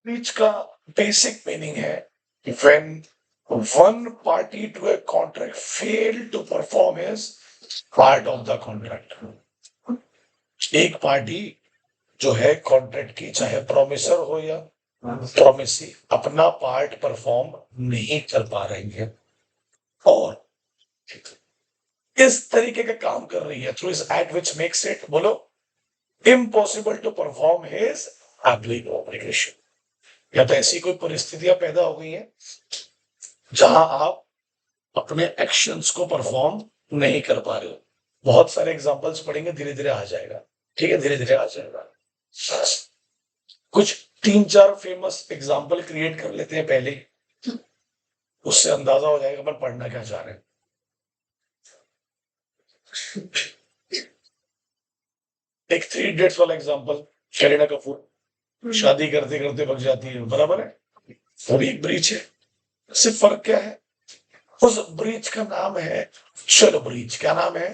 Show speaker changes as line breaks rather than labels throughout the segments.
Breach का basic meaning है when one party to a contract fail to perform his part of the contract. एक party जो है contract की, चाहे प्रोमिसर हो या प्रोमिसी, अपना पार्ट परफॉर्म नहीं कर पा रही है और इस तरीके का काम कर रही है through is act which makes it, बोलो, impossible to perform his application. या तो ऐसी कोई परिस्थितियां पैदा हो गई हैं जहां आप अपने एक्शंस को परफॉर्म नहीं कर पा रहे हो। बहुत सारे एग्जांपल्स पढ़ेंगे, धीरे धीरे आ जाएगा। ठीक है, धीरे धीरे आ जाएगा। कुछ 3-4 फेमस एग्जांपल क्रिएट कर लेते हैं पहले, उससे अंदाजा हो जाएगा अपन पढ़ना क्या चाह रहे हैं। एक 3 इडियट्स वाला एग्जांपल, करीना कपूर शादी करते करते भग जाती है, बराबर है, वो भी एक ब्रीच है। सिर्फ फर्क क्या है, उस ब्रीच का नाम है चलो ब्रीच। क्या नाम है?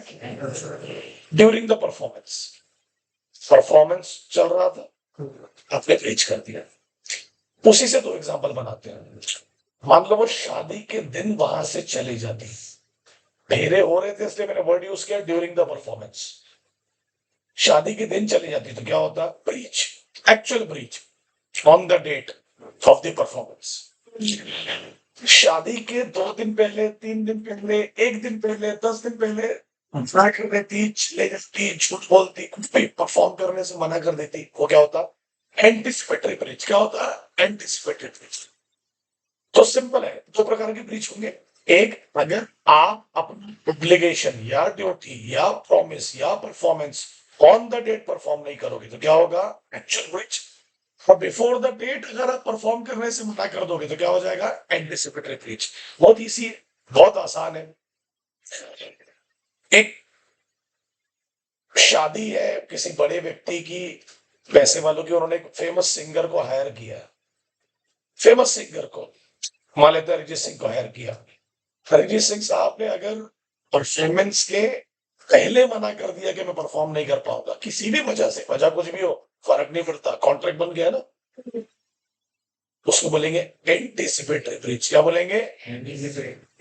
During the performance. परफॉर्मेंस चल रहा था, आपने ब्रीच कर दिया। उसी से 2 एग्जांपल बनाते हैं। मान लो वो शादी के दिन वहां से चली जाती, फेरे हो रहे थे इसलिए मैंने वर्ड यूज किया ड्यूरिंग द परफॉर्मेंस। शादी के दिन चली जाती तो क्या होता? Breach, actual breach on the date of the performance. शादी के 2 दिन पहले, 3 दिन पहले, 1 दिन पहले, 10 दिन पहले मना कर देती, चले जाती, झूठ बोलती, कुछ भी परफॉर्म करने से मना कर देती, वो क्या होता? Anticipatory breach. क्या होता है? Anticipatory breach. तो सिंपल है, 2 प्रकार के ब्रीच होंगे। एक, अगर आप अपनी ऑब्लिगेशन या ड्यूटी या प्रॉमिस या performance on the date perform नहीं करोगे तो क्या होगा? Actual breach. और बिफोर द डेट अगर आप परफॉर्म करने से मना कर दोगे तो क्या हो जाएगा? Anticipatory breach. बहुत इजी है, बहुत आसान है। एक शादी है किसी बड़े व्यक्ति की, पैसे वालों की, उन्होंने एक फेमस सिंगर को हायर किया। फेमस सिंगर को, मान लेते हैं अरिजीत सिंह को हायर किया। अरिजीत सिंह साहब ने अगर परफॉर्मेंस के पहले मना कर दिया कि मैं परफॉर्म नहीं कर पाऊंगा, किसी भी वजह से, वजह कुछ भी हो, फर्क नहीं पड़ता, कॉन्ट्रैक्ट बन गया ना, उसको बोलेंगे एंटिसिपेटरी ब्रीच। क्या बोलेंगे?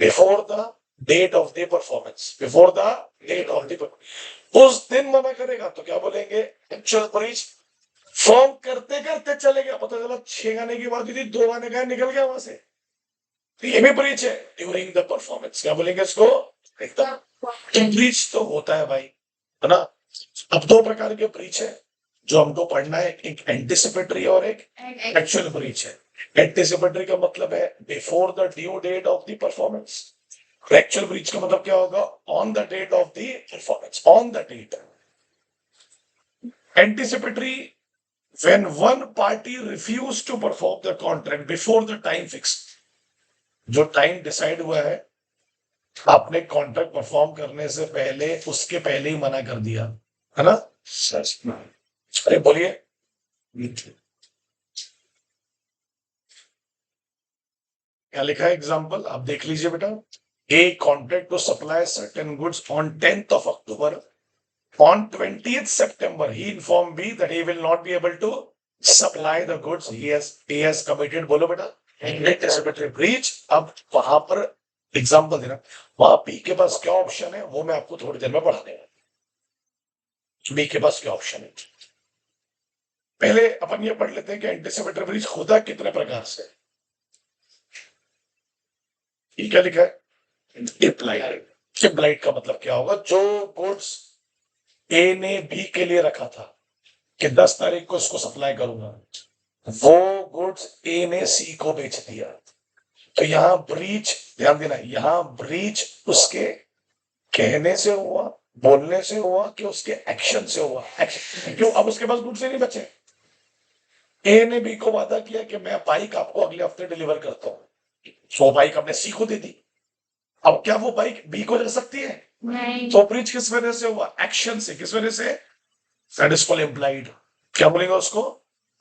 Before the date of the performance. Before the date of the, उस दिन मना करेगा तो क्या बोलेंगे? Actual breach. फॉर्म करते करते चले गया, पता चला 6 गाने की बात हुई थी, 2 गाने गए, निकल गया वहां से, तो ये भी ब्रीच है ड्यूरिंग द परफॉर्मेंस। क्या बोलेंगे इसको? एकदम ब्रीच तो होता है भाई, है ना। अब 2 प्रकार के ब्रीच है जो हमको पढ़ना है, एक एंटिसिपेटरी और एक एक्चुअल ब्रीच है। एंटिसिपेटरी का मतलब है before the due date of the performance. Actual breach का मतलब क्या होगा? On the date of the performance, on the date. Anticipatory, when one party refuse to perform the contract before the time fixed। जो time decide हुआ है, आपने contract perform करने से पहले, उसके पहले ही मना कर दिया, है ना। अरे बोलिए। क्या लिखा है एग्जाम्पल, आप देख लीजिए बेटा। A contract to supply certain goods on 10th of October, on 20th September he informed me that he will not be able to supply the goods he has committed। बोलो बेटा, एंटिसिपेटरी ब्रीच। अब वहां पर example देना, वहां B के पास क्या option है वो मैं आपको थोड़ी देर में पढ़ा देगा। बी के पास क्या ऑप्शन है, पहले अपन ये पढ़ लेते हैं कि एंटिसिपेटरी ब्रीच होता कितने प्रकार से। ये क्या लिखा है? इम्प्लाइड। इम्प्लाइड का मतलब क्या होगा? जो गुड्स ए ने बी के लिए रखा था कि 10 तारीख को इसको सप्लाई करूंगा, वो गुड्स ए ने सी को बेच दिया, तो यहाँ ब्रीच, ध्यान देना, यहाँ ब्रीच उसके कहने से हुआ, बोलने से हुआ, कि उसके एक्शन से हुआ? एक्शन क्यों? अब उसके पास गुड्स ही नहीं बचे। ए ने बी को वादा किया कि मैं बाइक आपको अगले हफ्ते डिलीवर करता हूँ, वो बाइक आपने सी को दे दी। अब क्या वो बाइक बी को दे सकती है? नहीं। तो ब्रीच किस वजह से हुआ? एक्शन से। किस वजह से? That is called implied. क्या बोलेंगे उसको?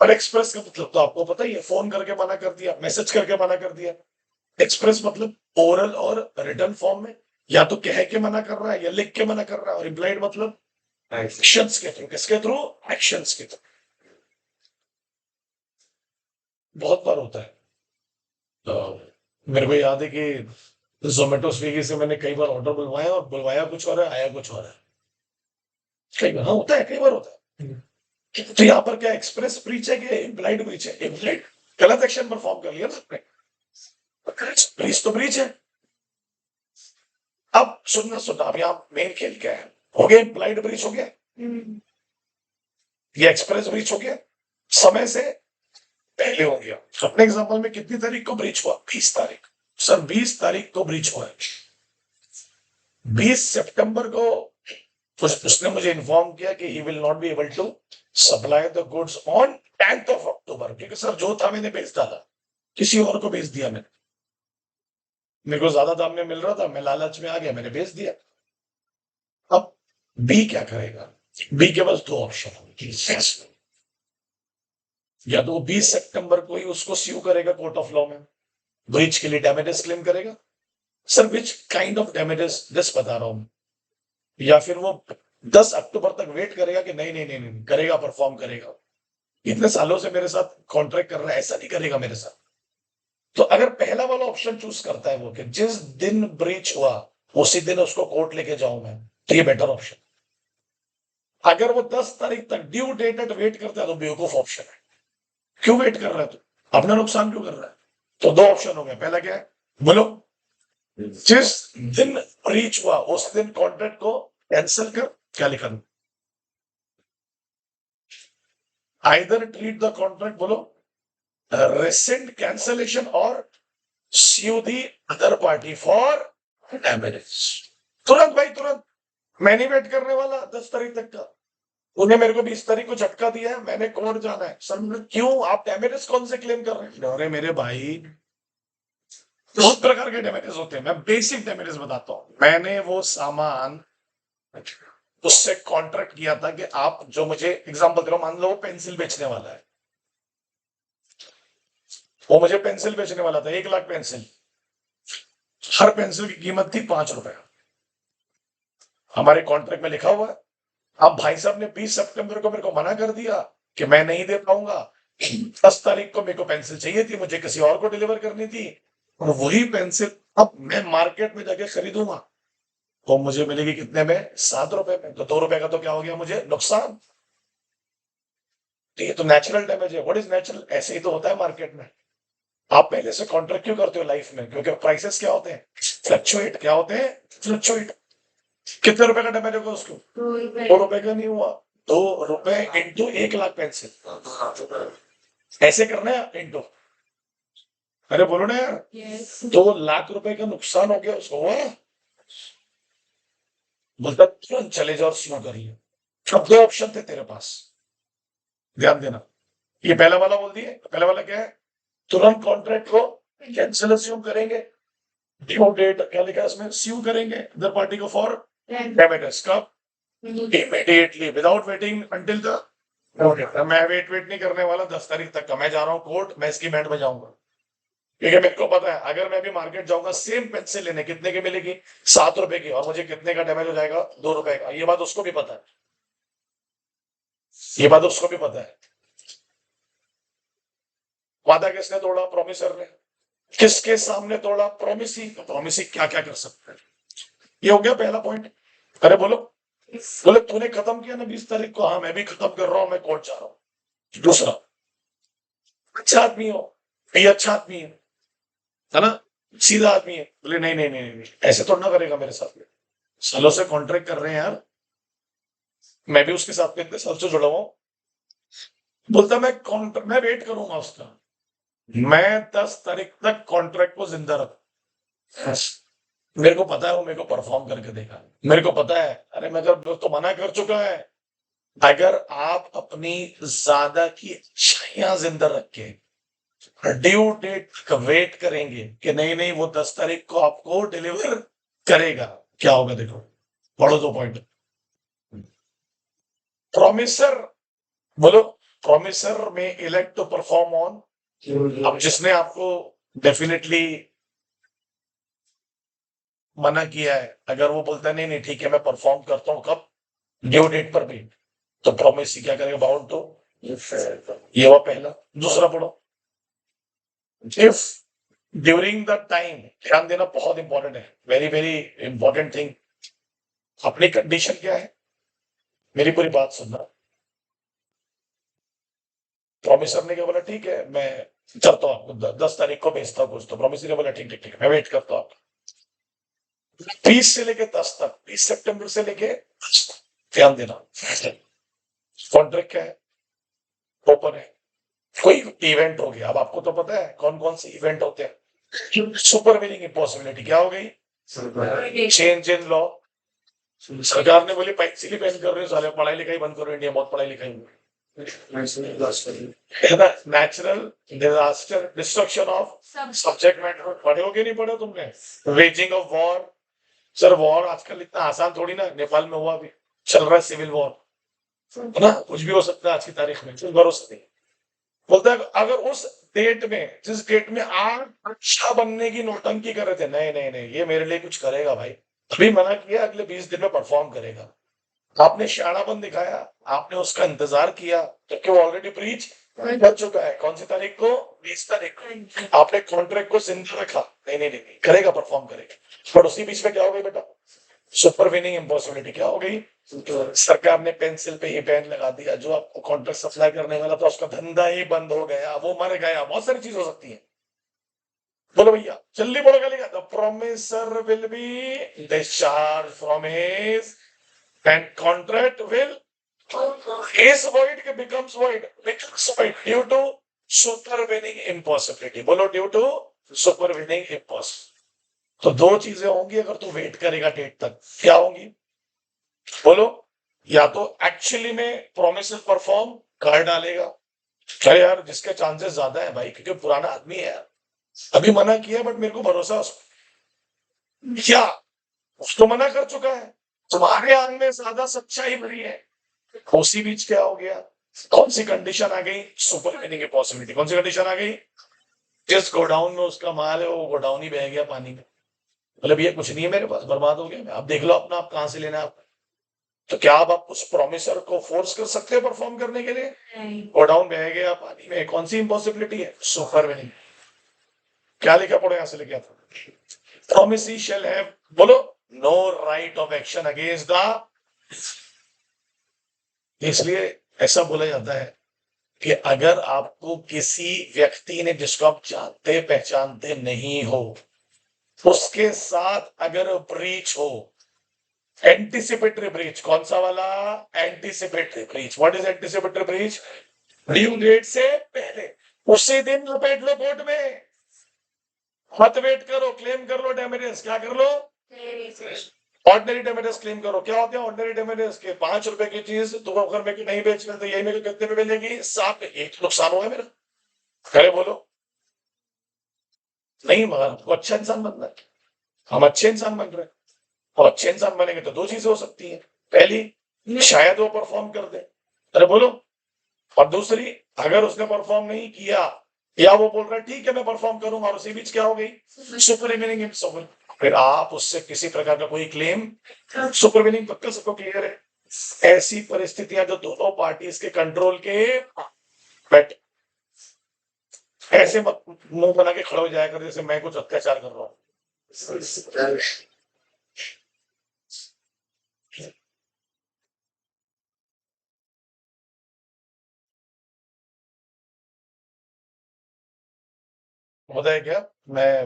और एक्सप्रेस का मतलब तो आपको पता ही है, फोन करके मना कर दिया, मैसेज करके मना कर दिया। एक्सप्रेस मतलब ओरल और रिटर्न फॉर्म में, या तो कह के मना कर रहा है या लिख के मना कर रहा है। और इम्प्लाइड मतलब एक्शंस के थ्रू। किसके थ्रू? एक्शंस के थ्रू। बहुत बार होता है। तो मेरे को याद है कि जोमेटो स्विगी से मैंने कई बार ऑर्डर बुलवाया और बुलवाया कुछ और है, आया कुछ और है। कई बार हाँ होता है, कई बार होता है। तो यहाँ पर क्या एक्सप्रेस ब्रीच है कि इम्प्लाइड ब्रीच है? इम्प्लाइड। गलत एक्शन परफॉर्म कर लिया ना आपने। ब्रीच तो ब्रीच है। अब सुनना सुनना, अब यहाँ मेन खेल क्या है? हो गया इम्प्लाइड ब्रीच, हो गया ये एक्सप्रेस ब्रीच, हो गया समय से पहले हो गया। अपने एग्जांपल में कितनी तारीख को ब्रीच हुआ? 20 तारीख। सर 20 तारीख को ब्रीच हुआ है। 20 सितंबर को उसने मुझे इन्फॉर्म किया कि he will not be able to supply the goods on 10th of October, क्योंकि सर जो था मैंने बेच डाला, किसी और को बेच दिया मैंने। मेरे को ज्यादा दाम में मिल रहा था, मैं लालच में आ गया, मैंने बेच दिया। अब बी क्या करेगा? बी के पास दो ऑप्शन, या तो 20 सितंबर को ही उसको स्यू करेगा कोर्ट ऑफ लॉ में, ब्रीच के लिए डैमेजेस क्लेम करेगा। Sir which kind of damages, this बता रहा हूं। या फिर वो 10 अक्टूबर तक वेट करेगा कि नहीं नहीं नहीं नहीं करेगा, परफॉर्म करेगा। इतने सालों से मेरे साथ कॉन्ट्रैक्ट कर रहा है, ऐसा नहीं करेगा मेरे साथ। तो अगर पहला वाला ऑप्शन चूज करता है वो कि जिस दिन ब्रीच हुआ उसी दिन उसको कोर्ट लेके जाऊं मैं, तो ये बेटर ऑप्शन। अगर वो 10 तारीख तक ड्यू डेट तक वेट करता है तो बेवकूफ ऑप्शन है। क्यों वेट कर रहा है? तो अपना नुकसान क्यों कर रहा है? तो दो ऑप्शन हो गए। पहला क्या है बोलो? जिस दिन ब्रीच हुआ उस दिन कॉन्ट्रैक्ट को कैंसिल कर। क्या लिखा? आइदर ट्रीट द कॉन्ट्रैक्ट, बोलो, rescind cancellation और sue the other party for damages। तुरंत भाई तुरंत। मैं नहीं वेट करने वाला 10 तारीख तक का। उन्हें मेरे को 20 तारीख को झटका दिया है, मैंने कोर्ट जाना है। सर क्यों? आप डैमेजेस कौन से क्लेम कर रहे हैं? अरे मेरे भाई बहुत प्रकार के डैमेजेस होते हैं, मैं बेसिक डैमेजेस बताता हूँ। मैंने वो सामान उससे कॉन्ट्रैक्ट किया था कि आप जो मुझे एग्जांपल दे रहा हूं, मान लो वो पेंसिल बेचने वाला है, वो मुझे पेंसिल बेचने वाला था 1 लाख पेंसिल। हर पेंसिल की कीमत थी 5 रुपए। हमारे कॉन्ट्रैक्ट में लिखा हुआ है। अब भाई साहब ने 20 सितंबर को मेरे को मना कर दिया कि मैं नहीं दे पाऊंगा। 10 तारीख को मेरे को पेंसिल चाहिए थी, मुझे किसी और को डिलीवर करनी थी, और वही पेंसिल अब मैं मार्केट में जाके खरीदूंगा तो मुझे मिलेगी कितने में? 7 रुपए में। तो 2 रुपए का तो क्या हो गया मुझे नुकसान। तो ये तो नेचुरल डैमेज है। What is natural? ऐसे ही तो होता है मार्केट में। आप पहले से कॉन्ट्रैक्ट क्यों करते हो लाइफ में? क्योंकि प्राइसेस क्या होते हैं? फ्लक्चुएट। क्या होते हैं? फ्लक्चुएट। कितने रुपए का डैमेज होगा उसको? 2 रुपए का नहीं हुआ। 2 रुपए इंटू 1 लाख पेंसिल, ऐसे करना है इंटू। अरे बोलो ना यार। 2 लाख रुपए का नुकसान हो गया उसको, हुआ। बोलता तुरंत चले जाओ और स्लो करिए। अब दो ऑप्शन थे तेरे पास, ध्यान देना। ये पहला वाला बोल दिए। पहला वाला क्या है? तुरंत कॉन्ट्रैक्ट को कैंसिल अस्यूम करेंगे। ड्यू डेट क्या लिखा है इसमें? स्यू करेंगे अदर पार्टी को फॉर डैमेजेस। कब? Immediately, without waiting until the court. मैं वेट नहीं करने वाला 10 तारीख तक का। मैं जा रहा हूँ कोर्ट, मैं इसकी बैंड बजाऊंगा, क्योंकि मेरे को पता है अगर मैं भी मार्केट जाऊंगा सेम पेंसिल लेने, कितने की मिलेगी? 7 रुपए की, और मुझे कितने का डैमेज हो जाएगा? 2 रुपए का। ये बात उसको भी पता है, ये बात उसको भी पता है। वादा किसने तोड़ा? प्रोमिसर ने। किसके सामने तोड़ा? प्रोमिसी। तो प्रोमिसी क्या क्या कर सकते हैं? ये हो गया पहला पॉइंट। अरे बोलो। बोले तूने खत्म किया ना 20 तारीख को? हाँ मैं भी खत्म कर रहा हूं, मैं कोर्ट जा रहा हूं। दूसरा, अच्छा आदमी हो, ये अच्छा आदमी है ना, सीधा आदमी है। बोले नहीं नहीं नहीं नहीं, ऐसे तो ना करेगा मेरे साथ में, सालों से कॉन्ट्रैक्ट कर रहे हैं यार, मैं भी उसके साथ में इतने साल से जुड़ा हुआ हूं। बोलता मैं वेट करूंगा उसका, मैं 10 तारीख तक कॉन्ट्रैक्ट को जिंदा रख। मेरे को पता है वो मेरे को परफॉर्म करके देगा, मेरे को पता है। अरे मगर तो मना कर चुका है। अगर आप अपनी ज्यादा की इच्छाएं जिंदा रख के ड्यू डेट का वेट करेंगे कि नहीं नहीं वो 10 तारीख को आपको डिलीवर करेगा, क्या होगा देखो। पढ़ो दो पॉइंट। प्रोमिसर, बोलो। प्रोमिसर में इलेक्ट टू परफॉर्म ऑन, अब जिसने आपको डेफिनेटली मना किया है, अगर वो बोलता है नहीं नहीं ठीक है मैं परफॉर्म करता हूं, कब? ड्यू डेट पर भी, तो प्रोमिस क्या करेगा? Bound to. ये हुआ पहला। दूसरा पढ़ो। इफ ड्यूरिंग द टाइम, ध्यान देना बहुत इंपॉर्टेंट है, वेरी वेरी इंपॉर्टेंट थिंग। अपनी कंडीशन क्या है, मेरी पूरी बात सुनना। प्रोमिसर ने क्या बोला, ठीक है मैं करता हूँ आपको 10 तारीख को भेजता हूँ कुछ, तो प्रोमिसर ने बोला ठीक ठीक ठीक मैं वेट करता हूँ। 20 से लेके 10 तक, 20 सितंबर से लेके 10 तक, ध्यान देना। कॉन्ट्रैक्ट क्या है, ओपन है। कोई इवेंट हो गया, अब आपको तो पता है कौन कौन से इवेंट होते हैं। सुपर विनिंग इम्पॉसिबिलिटी क्या हो गई, चेंज इन लॉ। सरकार ने बोली इसीलिए बैन कर रहे हो साले, पढ़ाई लिखाई बंद करो, इंडिया बहुत पढ़ाई लिखाई है ना। Natural disaster, destruction of subject matter, पढ़े हो कि नहीं पढ़े तुमने। Waging of war, sir war आजकल इतना आसान थोड़ी ना, नेपाल में हुआ, अभी चल रहा है सिविल वॉर, है ना, कुछ भी हो सकता है आज की तारीख में, कुछ भरोसा नहीं। बोलता है अगर उस डेट में, जिस डेट में आप अच्छा बनने की नौटंकी कर रहे थे, नहीं नहीं नहीं ये मेरे लिए कुछ करेगा भाई, अभी मना किया, अगले 20 दिन में परफॉर्म करेगा। आपने शानापन दिखाया, आपने उसका इंतजार किया, जबकि वो ऑलरेडी ब्रीच कर चुका है। कौन सी तारीख को, 20 तारीख को। आपने कॉन्ट्रैक्ट को जिंदा रखा, नहीं नहीं नहीं करेगा, परफॉर्म करेगा। पर उसी बीच में क्या हो गई बेटा, सुपर विनिंग इम्पॉसिबिलिटी क्या हो गई, सरकार ने पेंसिल पे ही बैन लगा दिया, जो आपको कॉन्ट्रैक्ट सप्लाई करने वाला था उसका धंधा ही बंद हो गया, वो मर गया, बहुत सारी चीज हो सकती है। बोलो भैया जल्दी बोलो, क्या लिखा, the promisor will be discharge from his and contract will is void के becomes void due to supervening impossibility। बोलो due to supervening impossibility। तो दो चीजें होंगी अगर तू वेट करेगा डेट तक, क्या होंगी बोलो। या तो एक्चुअली में प्रोमिस परफॉर्म कर डालेगा, क्या यार जिसके चांसेस ज्यादा है भाई, क्योंकि पुराना आदमी है यार, अभी मना किया बट मेरे को भरोसा उसको, क्या उसको मना कर चुका है, तुम्हारे आंख में ज्यादा सच्चाई भरी है। उसी बीच क्या हो गया, कौन सी कंडीशन आ गई, सुपर विनिंग की पॉसिबिलिटी। कौन सी कंडीशन आ गई, जिस गोडाउन में उसका माल है वो गोडाउन ही बह गया पानी में, मतलब ये कुछ नहीं है मेरे पास, बर्बाद हो गया, आप देख लो अपना, आप कहां से लेना है आप। तो क्या आप उस प्रोमिसर को फोर्स कर सकते हो परफॉर्म करने के लिए, गोडाउन बह गया पानी में, कौन सी इम्पॉसिबिलिटी है, सुपर विनिंग। क्या लिखा पढ़ो, यहां से लिखा था, प्रोमिसी शैल हैव, बोलो, no right of action against the. इसलिए ऐसा बोला जाता है कि अगर आपको किसी व्यक्ति ने, जिसको आप जानते पहचानते नहीं हो, उसके साथ अगर ब्रीच हो, एंटीसिपेटरी ब्रीच, कौन सा वाला, anticipatory breach. What is anticipatory breach, due date से पहले, उसी दिन लपेट लो कोर्ट में, मत वेट करो, क्लेम कर लो डैमेजेस, क्या कर लो, ऑर्डिनरी डैमेजेस क्लेम करो। क्या होते हैं ऑर्डिनरी डैमेजेस के, 5 रुपए की चीज तुम अगर मेरे को नहीं बेच रहे तो यही मेरे को कितने में मिलेगी, 7। एक नुकसान हुआ है मेरा, करे बोलो, नहीं मगर हमको अच्छा इंसान बनना है, हम अच्छे इंसान बन रहे हैं, और अच्छे इंसान बनेंगे तो दो चीजें हो सकती हैं, पहली शायद वो परफॉर्म कर दे, अरे बोलो, और दूसरी अगर उसने परफॉर्म नहीं किया, या वो बोल रहा है ठीक है मैं परफॉर्म करूंगा, और उसी बीच क्या हो गई, सुपर विनिंग इम्पॉसिबल, फिर आप उससे किसी प्रकार का कोई क्लेम, सुपर विनिंग पक्का सबको क्लियर है। ऐसी परिस्थितियां जो दोनों पार्टीज के कंट्रोल के बैठ, ऐसे मत मुंह बना के खड़े हो जाया कर जैसे मैं कुछ अत्याचार कर रहा हूं। पता है क्या, मैं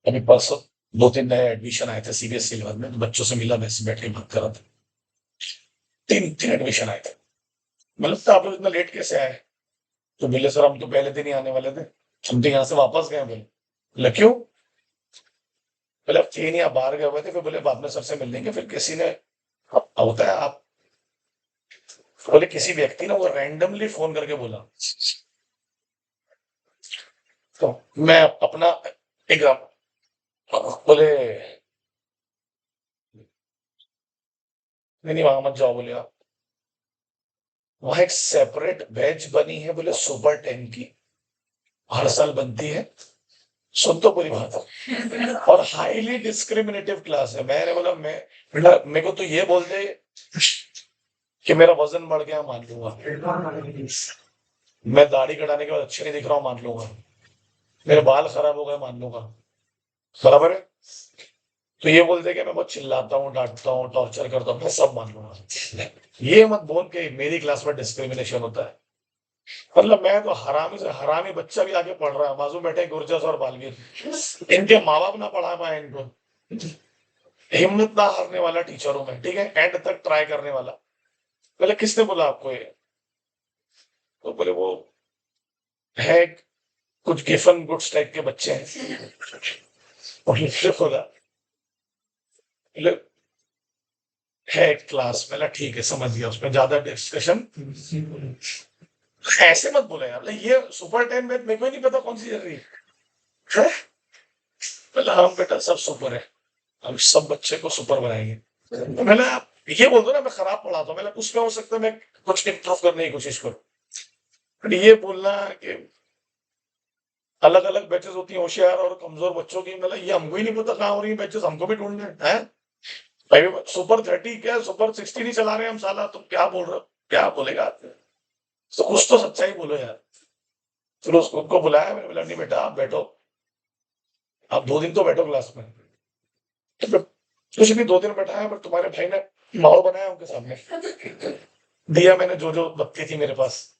अभी परसों 2-3 नए एडमिशन आए थे सीबीएसई लेवल में, तो बच्चों से मिला, वैसे बैठ के बात कर रहा था, 3 एडमिशन आए थे। मतलब तो आप लोग इतना लेट कैसे आए, तो बोले सर हम तो पहले दिन ही आने वाले थे, हम तो यहाँ से वापस गए। बोले क्यों, बोले अब थे नहीं, आप बाहर गए हुए थे, फिर बोले बाद में सर से मिल लेंगे, फिर किसी ने, होता है आप, बोले किसी व्यक्ति ने वो रैंडमली फोन करके बोला, तो मैं अपना एग्जाम, बोले नहीं नहीं वहां मत जाओ, बोले आप वहां एक सेपरेट बैच बनी है, बोले सुपर 10 की, हर साल बनती है, सुन तो पूरी बात है, और हाईली डिस्क्रिमिनेटिव क्लास है। मैंने बोला मैं, बेटा मेरे को तो ये बोल दे कि मेरा वजन बढ़ गया, मान लूंगा, मैं दाढ़ी कटाने के बाद अच्छे नहीं दिख रहा हूँ, मान लूंगा, मेरे बाल खराब हो गए मान लूंगा, बराबर है। तो ये बोलते कि मैं बहुत चिल्लाता हूँ, डांटता हूँ, टॉर्चर करता हूँ, मैं सब मान लूंगा। ये मत बोल के मेरी क्लास में डिस्क्रिमिनेशन होता है। मतलब मैं तो हरामी से हरामी बच्चा भी आगे पढ़ रहा है, बाजू बैठे गुरजस और बालवीर, इनके माँ बाप ना पढ़ा पाए इनको। हिम्मत ना हारने वाला टीचरों में, ठीक है, एंड तक ट्राई करने वाला। पहले किसने बोला आपको ये? तो बोले वो है कुछ गिफन गुड्स टाइप के बच्चे हैं। और उसने बोला बोले, है एक क्लास में, ठीक है समझ गया, उसमें ज्यादा डिस्कशन ऐसे मत बोले यार। ये सुपर 10 में मेरे को ही नहीं पता कौन सी चल रही है। बोला हम बेटा सब सुपर है, हम सब बच्चे को सुपर बनाएंगे। तो मैंने आप ये बोल दो ना मैं खराब पढ़ाता हूँ, मैंने उसमें हो सकता है मैं कुछ इम्प्रूव करने की कोशिश करूँ। पर ये बोलना कि अलग अलग बैचेस होती हैं होशियार और कमजोर बच्चों की, मतलब ये हमको ही नहीं पता कहाँ हो रही है बैचेस, हमको भी ढूंढने हैं। भाई सुपर 30 क्या सुपर 60 नहीं चला रहे हम साला, तुम क्या बोल रहे हो? क्या बोलेगा आदमी? तो कुछ तो सच्चाई बोलो यार। फिर उसको उनको बुलाया, मैंने बोला नहीं बेटा आप बैठो, आप 2 दिन तो बैठो क्लास में। तो फिर कुछ नहीं, 2 दिन बैठाया, पर तुम्हारे भाई ने माहौल बनाया उनके सामने, दिया मैंने जो जो बत्ती थी मेरे पास।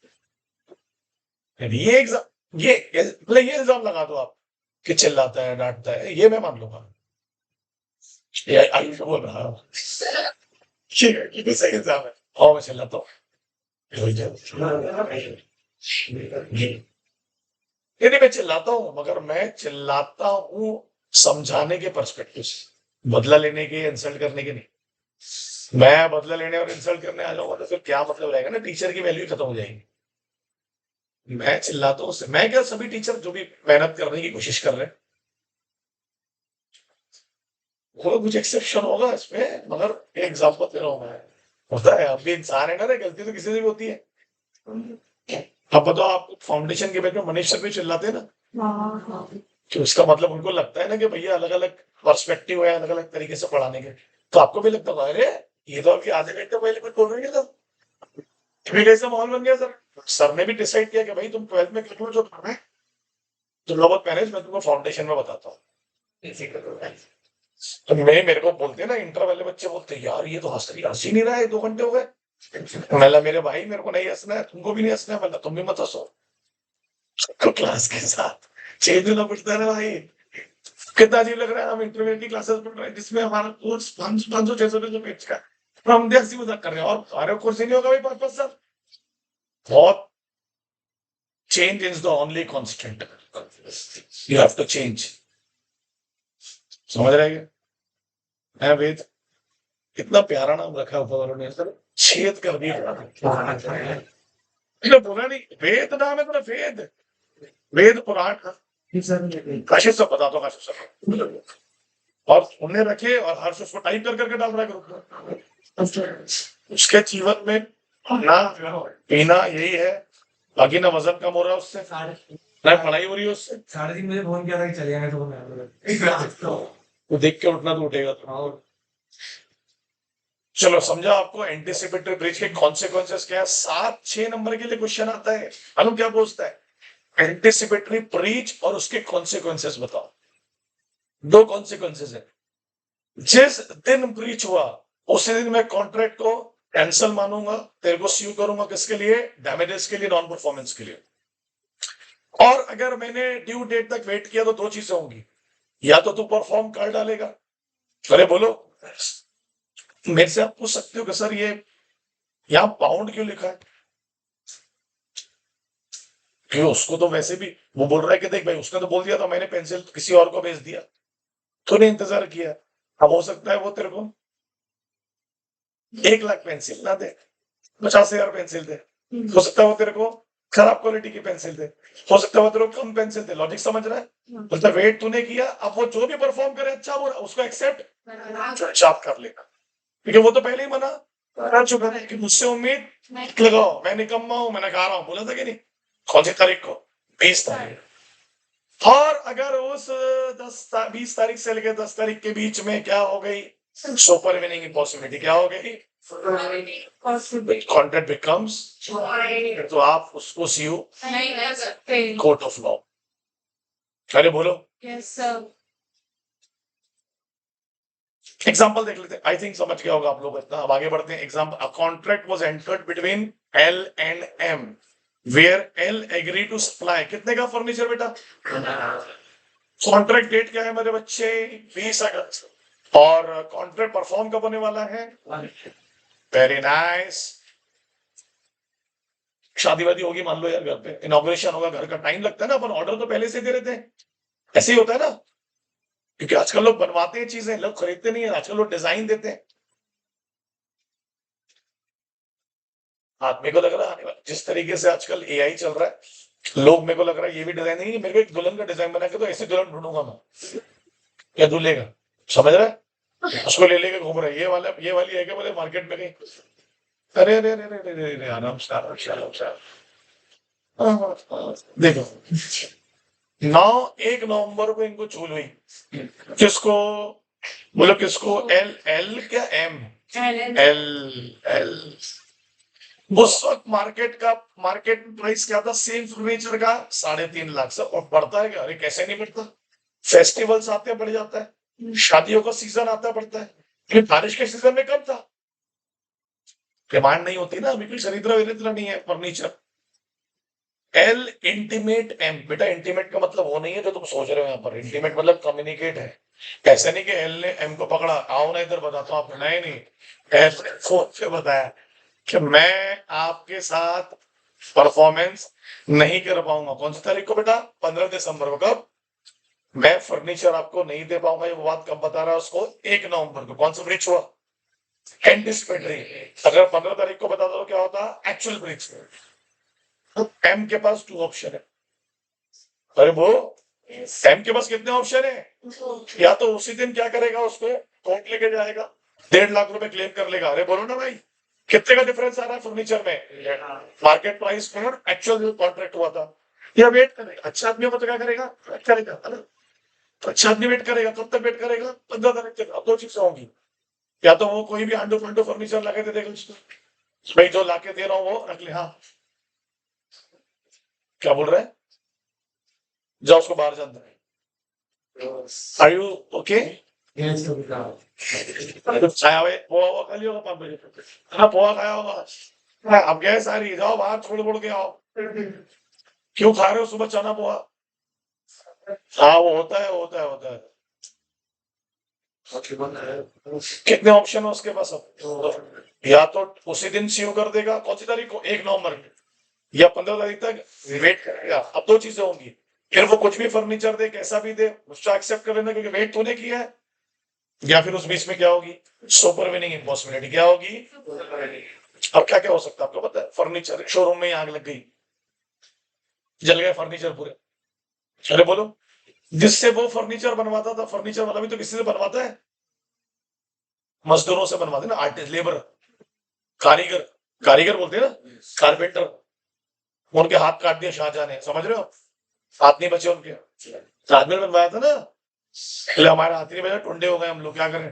ये एग्जाम ये मतलब ये इल्जाम लगा दो आप कि चिल्लाता है डांटता है, ये मैं मान लूंगा। ये आयुष बोल रहा हूँ, ये भी सही इल्जाम है। हाँ मैं चिल्लाता हूँ। नहीं नहीं मैं चिल्लाता हूँ, मगर मैं चिल्लाता हूँ समझाने के पर्सपेक्टिव से, बदला लेने के इंसल्ट करने के नहीं। मैं बदला लेने और इंसल्ट करने आ जाऊंगा तो फिर क्या मतलब रहेगा ना, टीचर की वैल्यू खत्म हो जाएगी। मैं चिल्लाता हूँ, मैं क्या सभी टीचर जो भी मेहनत करने की कोशिश कर रहे हैं, वो कुछ एक्सेप्शन होगा इसमें, मगर एक एग्जाम्पल दे रहा हूँ मैं। होता है, हम भी इंसान है ना रे, गलती तो किसी से भी होती है। अब बताओ, आप फाउंडेशन के बैच में मनीष सर भी चिल्लाते हैं ना, कि उसका मतलब उनको लगता है ना कि भैया अलग अलग पर्सपेक्टिव है, अलग अलग तरीके से पढ़ाने के। तो आपको भी लगता होगा अरे ये तो अभी आधे घंटे पहले कुछ बोल रहे थे, फिर कैसा माहौल बन गया सर। सर ने भी डिसाइड किया कि भाई तुम 12th में कर लो जो करना है, तुम लोग मैनेज, मैं तुमको फाउंडेशन में बताता हूँ। तो मेरे को बोलते हैं ना, इंटर वाले बच्चे बोलते हैं यार ये तो हंस ही नहीं रहा है, 2 घंटे हो गए। मतलब मेरे भाई मेरे को नहीं हंसना है, तुमको भी नहीं हंसना है, मतलब तुम भी मत हंसो। तो क्लास के साथ चेंज होना पड़ता है ना भाई। कितना अजीब लग रहा है, हम इंटरमीडिएट की क्लासेस पढ़ रहे हैं जिसमें हमारा कोर्स 500-600 पेज का, हम हंसी मजाक कर रहे हैं, और हमारे कोर्स ही नहीं होगा भाई 5-5 साल। बहुत change is the only constant, you have to change. समझ रहे हैं? है वेद, इतना प्यारा नाम रखा है ऊपर वालों ने सर, छेद कर दिया। बोला नहीं वेद नाम है, तो वेद, वेद पुराण काशिफ सब बता दो, काशिफ सब और उन्हें रखे, और हर्ष उसको टाइप कर करके डाल रहा है ग्रुप में। उसके जीवन में खाना पीना यही है, बाकी ना वजन कम हो रहा है उससे, ना पढ़ाई हो रही है उससे। 3:30 मुझे फोन किया था कि चले आए, तो देख के उठना तो उठेगा तो। चलो समझा आपको एंटीसिपेटरी ब्रीच के कॉन्सिक्वेंसेस क्या है। 7-6 नंबर के लिए क्वेश्चन आता है, मालूम क्या पूछता है? एंटीसिपेटरी ब्रीच और उसके कॉन्सिक्वेंसेस बताओ। 2 कॉन्सिक्वेंसेस है, जिस दिन ब्रीच हुआ उसी दिन मैं कॉन्ट्रैक्ट को कैंसिल मानूंगा, तेरे को स्यू करूंगा, किसके लिए? डैमेजेस के लिए, नॉन परफॉर्मेंस के लिए। और अगर मैंने ड्यू डेट तक वेट किया तो 2 चीजें होंगी, या तो तू परफॉर्म कर डालेगा, अरे बोलो, मेरे से आप पूछ सकते हो कि सर ये यहाँ पाउंड क्यों लिखा है, क्यों? उसको तो वैसे भी वो बोल रहा है कि देख भाई उसने तो बोल दिया था, मैंने पेंसिल किसी और को भेज दिया, तूने इंतजार किया। अब हो सकता है वो तेरे को 1 लाख पेंसिल ना दे, 50,000 पेंसिल दे, हो सकता है वो तेरे को खराब क्वालिटी की पेंसिल दे, हो सकता है वो तेरे को कम पेंसिल दे। लॉजिक समझ रहा है? मतलब वेट तूने किया, अब वो जो भी परफॉर्म करे अच्छा बुरा उसको एक्सेप्ट चुपचाप कर लेगा, क्योंकि वो तो पहले ही मना कर चुका है कि मुझसे उम्मीद मत लगाओ, मैं निकम्मा हूं, मैंने कहा रहा हूं, बोला था कि नहीं? कौन सी तारीख को? 20 तारीख। और अगर उस 20 तारीख से लेकर 10 तारीख के बीच में क्या हो गई, सुपर विनिंग की पॉसिबिलिटी क्या हो गई, कॉन्ट्रैक्ट बिकम्स, तो आप उसको सीयू कोर्ट ऑफ लॉ। अरे बोलो।
Yes, sir.
एग्जाम्पल देख लेते हैं, आई थिंक समझ गया होगा आप लोग इतना। अब आगे बढ़ते हैं। Example, a contract was entered between L and M where L agree to supply कितने का फर्नीचर बेटा? कॉन्ट्रैक्ट डेट क्या है मेरे बच्चे? 20 अगस्त। और कॉन्ट्रैक्ट परफॉर्म कब होने वाला है? Very nice. शादी वादी होगी मान लो यार, घर पे इनॉग्रेशन होगा, घर का टाइम लगता है ना, अपन ऑर्डर तो पहले से दे रहे थे, ऐसे ही होता है ना। क्योंकि आजकल लोग बनवाते हैं चीजें, लोग खरीदते नहीं है, आजकल लोग डिजाइन देते हैं। हाँ, मेरे को लग रहा है जिस तरीके से आजकल एआई चल रहा है, लोग, मेरे को लग रहा है ये भी डिजाइन नहीं, मेरे को एक दुल्हन का डिजाइन बना के तो ऐसे दुल्हन ढूंढूंगा मैं, या दूल्हे का, समझ रहा है? उसको ले लेके घूम रहा है, ये वाली है क्या बोले मार्केट में कहीं? अरे अरे अरे अरे अरे अरे, आराम से आराम से आराम से। हाँ, हाँ, हाँ। देखो, 1 नवंबर को इनको चूल हुई, किसको? बोलो किसको? एल एल क्या एम?
Ellen.
L L. उस वक्त मार्केट प्राइस क्या था सेम फर्नीचर का? 3.5 लाख से। और बढ़ता है क्या? अरे कैसे नहीं बढ़ता, फेस्टिवल्स आते हैं बढ़ जाता है, शादियों का सीजन आता है बढ़ता है, क्योंकि बारिश के सीजन में कम था, डिमांड नहीं होती ना, अभी कोई खरीदना विरीदना नहीं है फर्नीचर। एल इंटीमेट एम, बेटा इंटीमेट का मतलब वो नहीं है जो तुम सोच रहे हो यहाँ पर। इंटीमेट मतलब कम्युनिकेट है। ऐसे नहीं कि एल ने एम को पकड़ा, आओ ना इधर बताता हूँ आपको, नहीं, एल ने फोन पे बताया कि मैं आपके साथ परफॉर्मेंस नहीं कर पाऊंगा। कौन सी तारीख को बेटा? 15 दिसंबर को। कब? मैं फर्नीचर आपको नहीं दे पाऊंगा। ये वो बात कब बता रहा है उसको? 1 नवंबर को। कौन सा ब्रिज हुआ? एंटिसिपेटरी। अगर 15 तारीख को बता दो तो क्या होता? Actual bridge. एम के पास 2 ऑप्शन है। अरे वो एम के पास कितने ऑप्शन है? या तो उसी दिन क्या करेगा, उसको कोर्ट लेके जाएगा, 1.5 लाख रुपए क्लेम कर लेगा। अरे बोलो ना भाई, कितने का डिफरेंस आ रहा है फर्नीचर में? मार्केट प्राइस और एक्चुअल जो कॉन्ट्रैक्ट हुआ था। या वेट करेगा, अच्छा आदमी को तो क्या करेगा? वेट करेगा, है ना? तो अच्छा आदमी वेट करेगा, कब तक वेट करेगा? 15 तारीख तक। अब 2 चीजें होंगी, या तो वो कोई भी आंडो फांडो फर्नीचर लगा दे देगा उसको, भाई जो लाके दे रहा हूँ वो रख ले। हाँ, क्या बोल रहा है? जाओ उसको बाहर जाना है। Are you okay? कुछ खाया हुआ पोहा हुआ खा लिया होगा 5 बजे। हाँ, पोहा खाया होगा। हाँ, अब गए सारी, जाओ बाहर छोड़ के आओ। क्यों खा रहे हो सुबह चना पोहा? हाँ, वो होता है, होता है। कितने ऑप्शन है उसके पास अब? या तो उसी दिन सीओ कर देगा, कौन सी तारीख को? 1 नवंबर को, या 15 तारीख तक वेट करेगा। अब 2 चीजें होंगी, फिर वो कुछ भी फर्नीचर दे, कैसा भी दे, उसका एक्सेप्ट कर लेना क्योंकि वेट तूने किया है। या फिर उस बीच में क्या होगी? Super winning impossibility. क्या होगी? अब क्या क्या हो सकता है आपको पता है? फर्नीचर शोरूम में ही आग लग गई, जल गए फर्नीचर पूरे। अरे बोलो, जिससे वो फर्नीचर बनवाता था, फर्नीचर वाला भी तो किसी से बनवाता है, मजदूरों से बनवाते ना, आर्टिस्ट, लेबर, कारीगर। कारीगर बोलते हैं ना, कारपेंटर। उनके हाथ काट दिए शाहजहां ने, समझ रहे हो? हाथ नहीं बचे उनके। ताजमहल बनवाया था ना, बोले हमारे हाथ नहीं बचा, टुंडे हो गए हम लोग, क्या करें?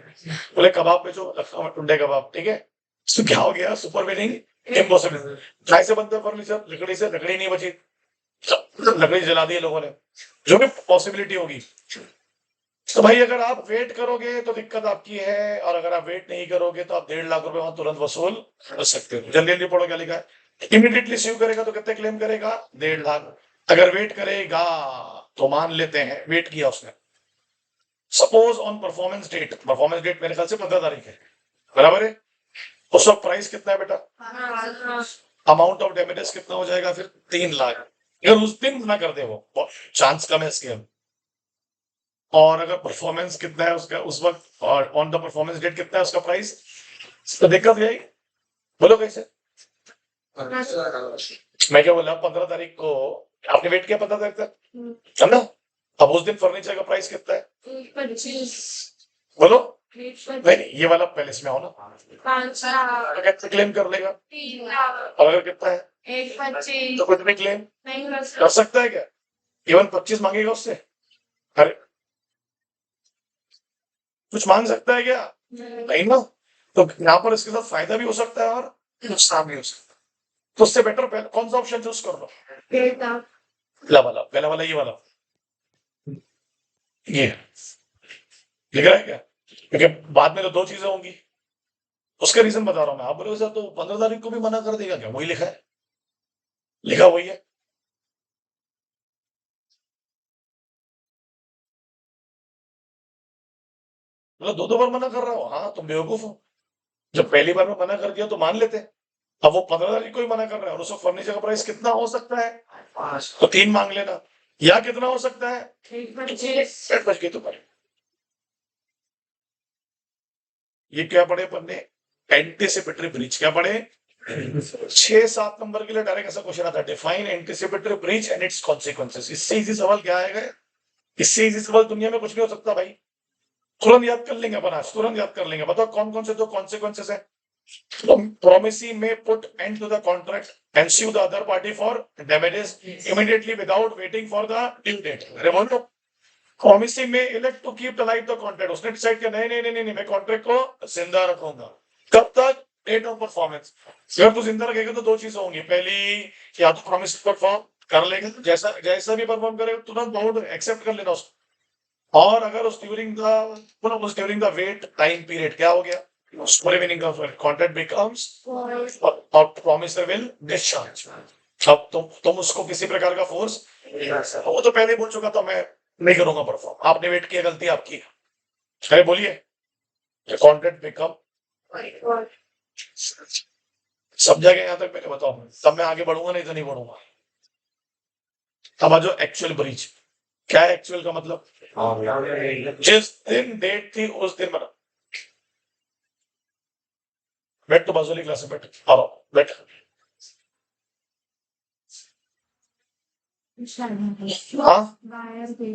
बोले कबाब बेचो, रखा हुआ टुंडे कबाब, ठीक है। तो क्या हो गया? Super winning impossible. काय से बनता है फर्नीचर? लकड़ी से। लकड़ी नहीं बची, लकड़ी जला दी लोगों ने, जो भी पॉसिबिलिटी होगी। तो भाई अगर आप वेट करोगे तो दिक्कत आपकी है, और अगर आप वेट नहीं करोगे तो आप 1.5 लाख रुपए वहां तुरंत वसूल कर सकते हो। जल्दी जल्दी पढ़ो क्या लिखा है। इमीडिएटली सीव करेगा तो कितने क्लेम करेगा? 1.5 लाख। अगर वेट करेगा तो मान लेते हैं वेट किया उसने, सपोज ऑन परफॉर्मेंस डेट मेरे ख्याल से 15 तारीख है, बराबर है। उस वक्त प्राइस कितना है बेटा? अमाउंट ऑफ डैमेजेस कितना हो जाएगा फिर? 3 लाख। अगर उस दिन मना कर दे वो, चांस कम है इसके। और अगर परफॉर्मेंस कितना है उसका उस वक्त, और ऑन द परफॉर्मेंस डेट कितना है उसका प्राइस, तो दिक्कत यही। बोलो कैसे? मैं क्या बोला? 15 तारीख को आपने वेट किया 15 तारीख तक, है ना? अब उस दिन फर्नीचर का प्राइस कितना है?
25।
बोलो। नहीं, ये वाला पहले इसमें हो ना,
5 लाख।
तो कितना क्लेम कर लेगा?
3 लाख।
और अगर कितना है?
1.25।
तो कुछ भी क्लेम
नहीं
कर सकता है क्या? इवन 25 मांगेगा उससे? अरे कुछ मांग सकता है क्या? नहीं ना। तो यहाँ पर इसके साथ फायदा भी हो सकता है और नुकसान भी हो सकता है। तो उससे बेटर कौन सा ऑप्शन चूज कर लो?
सकता।
पहला वाला ये वाला। ये लिख रहा है क्या? क्योंकि बाद में तो दो चीजें होंगी, उसका रीजन बता रहा हूं मैं। आप बोलोगे सर तो 15 तारीख को भी मना कर देगा क्या? वही लिखा है, लिखा वही है। मतलब दो दो बार मना कर रहा हो? हाँ तुम बेवकूफ हो। जब पहली बार में मना कर दिया तो मान लेते। अब वो 15 तारीख को ही मना कर रहा है और उसको फर्नीचर का प्राइस कितना हो सकता है? 5 तो 3 मांग लेना। या कितना हो सकता है?
125।
8 बज गए तुम्हारे। ये क्या पढ़े अपन ने? Anticipatory breach. क्या पढ़े? 6-7 नंबर के लिए डायरेक्ट ऐसा क्वेश्चन आता है, define anticipatory breach and it's consequences. इससे इजी सवाल क्या आएगा? इससे इजी सवाल दुनिया में कुछ नहीं हो सकता भाई। तुरंत याद कर लेंगे अपन, आज तुरंत याद कर लेंगे। बताओ कौन कौन से दो कॉन्सिक्वेंसेस है? Promisee may put end to the contract and sue the other party for damages immediately without waiting for the due date. अरे बोलो, Promisee may elect to keep alive the contract. उसने डिसाइड किया नहीं नहीं नहीं नहीं, मैं कॉन्ट्रैक्ट को जिंदा रखूंगा। कब तक? Date of performance. अगर तू जिंदा रखेगा तो दो चीजें होंगी। पहली, या तो प्रॉमिस परफॉर्म कर लेगा, जैसा जैसा भी परफॉर्म करेगा तुरंत बाउंड एक्सेप्ट कर लेना उसको। और अगर उस during the wait time period क्या हो गया, उसके मीनिंग ऑफ कॉन्ट्रैक्ट बिकम्स और प्रॉमिसर विल डिस्चार्ज। अब तुम उसको किसी प्रकार का फोर्स, वो तो पहले ही बोल चुका था मैं नहीं करूंगा परफॉर्म, आपने वेट किया, गलती आपकी है। अरे बोलिए, कॉन्ट्रैक्ट बिकम। समझा गया यहां तक? मैंने बताओ, तब मैं आगे बढ़ूंगा, नहीं तो नहीं बढ़ूंगा। अब आ जाओ एक्चुअल ब्रीच। क्या है एक्चुअल का मतलब? जिस दिन डेट थी उस दिन बना। बैठ तो बाजू वाली क्लास में बैठ, आ रहा हूं, बैठ। हाँ
बायर पे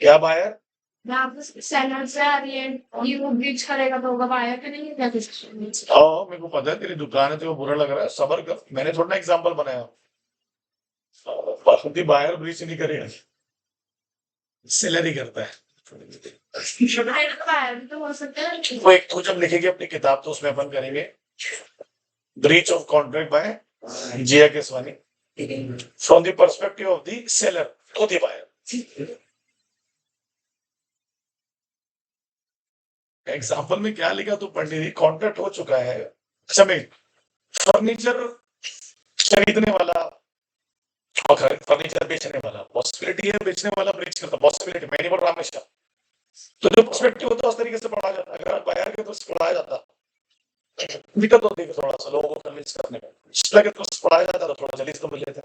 क्या बायर?
यहाँ पे सेलर से आ रही है, ये वो ब्रीच करेगा तो होगा बायर पे, नहीं है क्या कुछ?
हाँ मेरे को पता है तेरी दुकान है तो वो बुरा लग रहा है, सबर कर, मैंने थोड़ा ना एग्जाम्पल बनाया। बासुदी बायर ब्रीच नहीं करेगा, सेलर ही करता है।
बायर भी तो हो सकता है।
वो एक तो जब लिखेगी अपनी किताब तो उसमें अपन करेंगे breach of contract by Zia Keswani from the perspective of the seller to the buyer. Example में क्या लिखा तो पढ़ ली, कॉन्ट्रैक्ट हो चुका है। अच्छा मैं फर्नीचर खरीदने वाला और फर्नीचर बेचने वाला, पॉसिबिलिटी है बेचने वाला ब्रीच करता, पॉसिबिलिटी, मैं नहीं बोल रहा हमेशा। तो जो पर्सपेक्टिव होता है उस तरीके से पढ़ा जाता है। अगर बायर के तो पढ़ाया जाता, दिक्कत होती है थोड़ा सा लोगों को कन्विंस करने में, के तो पढ़ाया जाता तो थोड़ा जल्दी तो मिल लेता।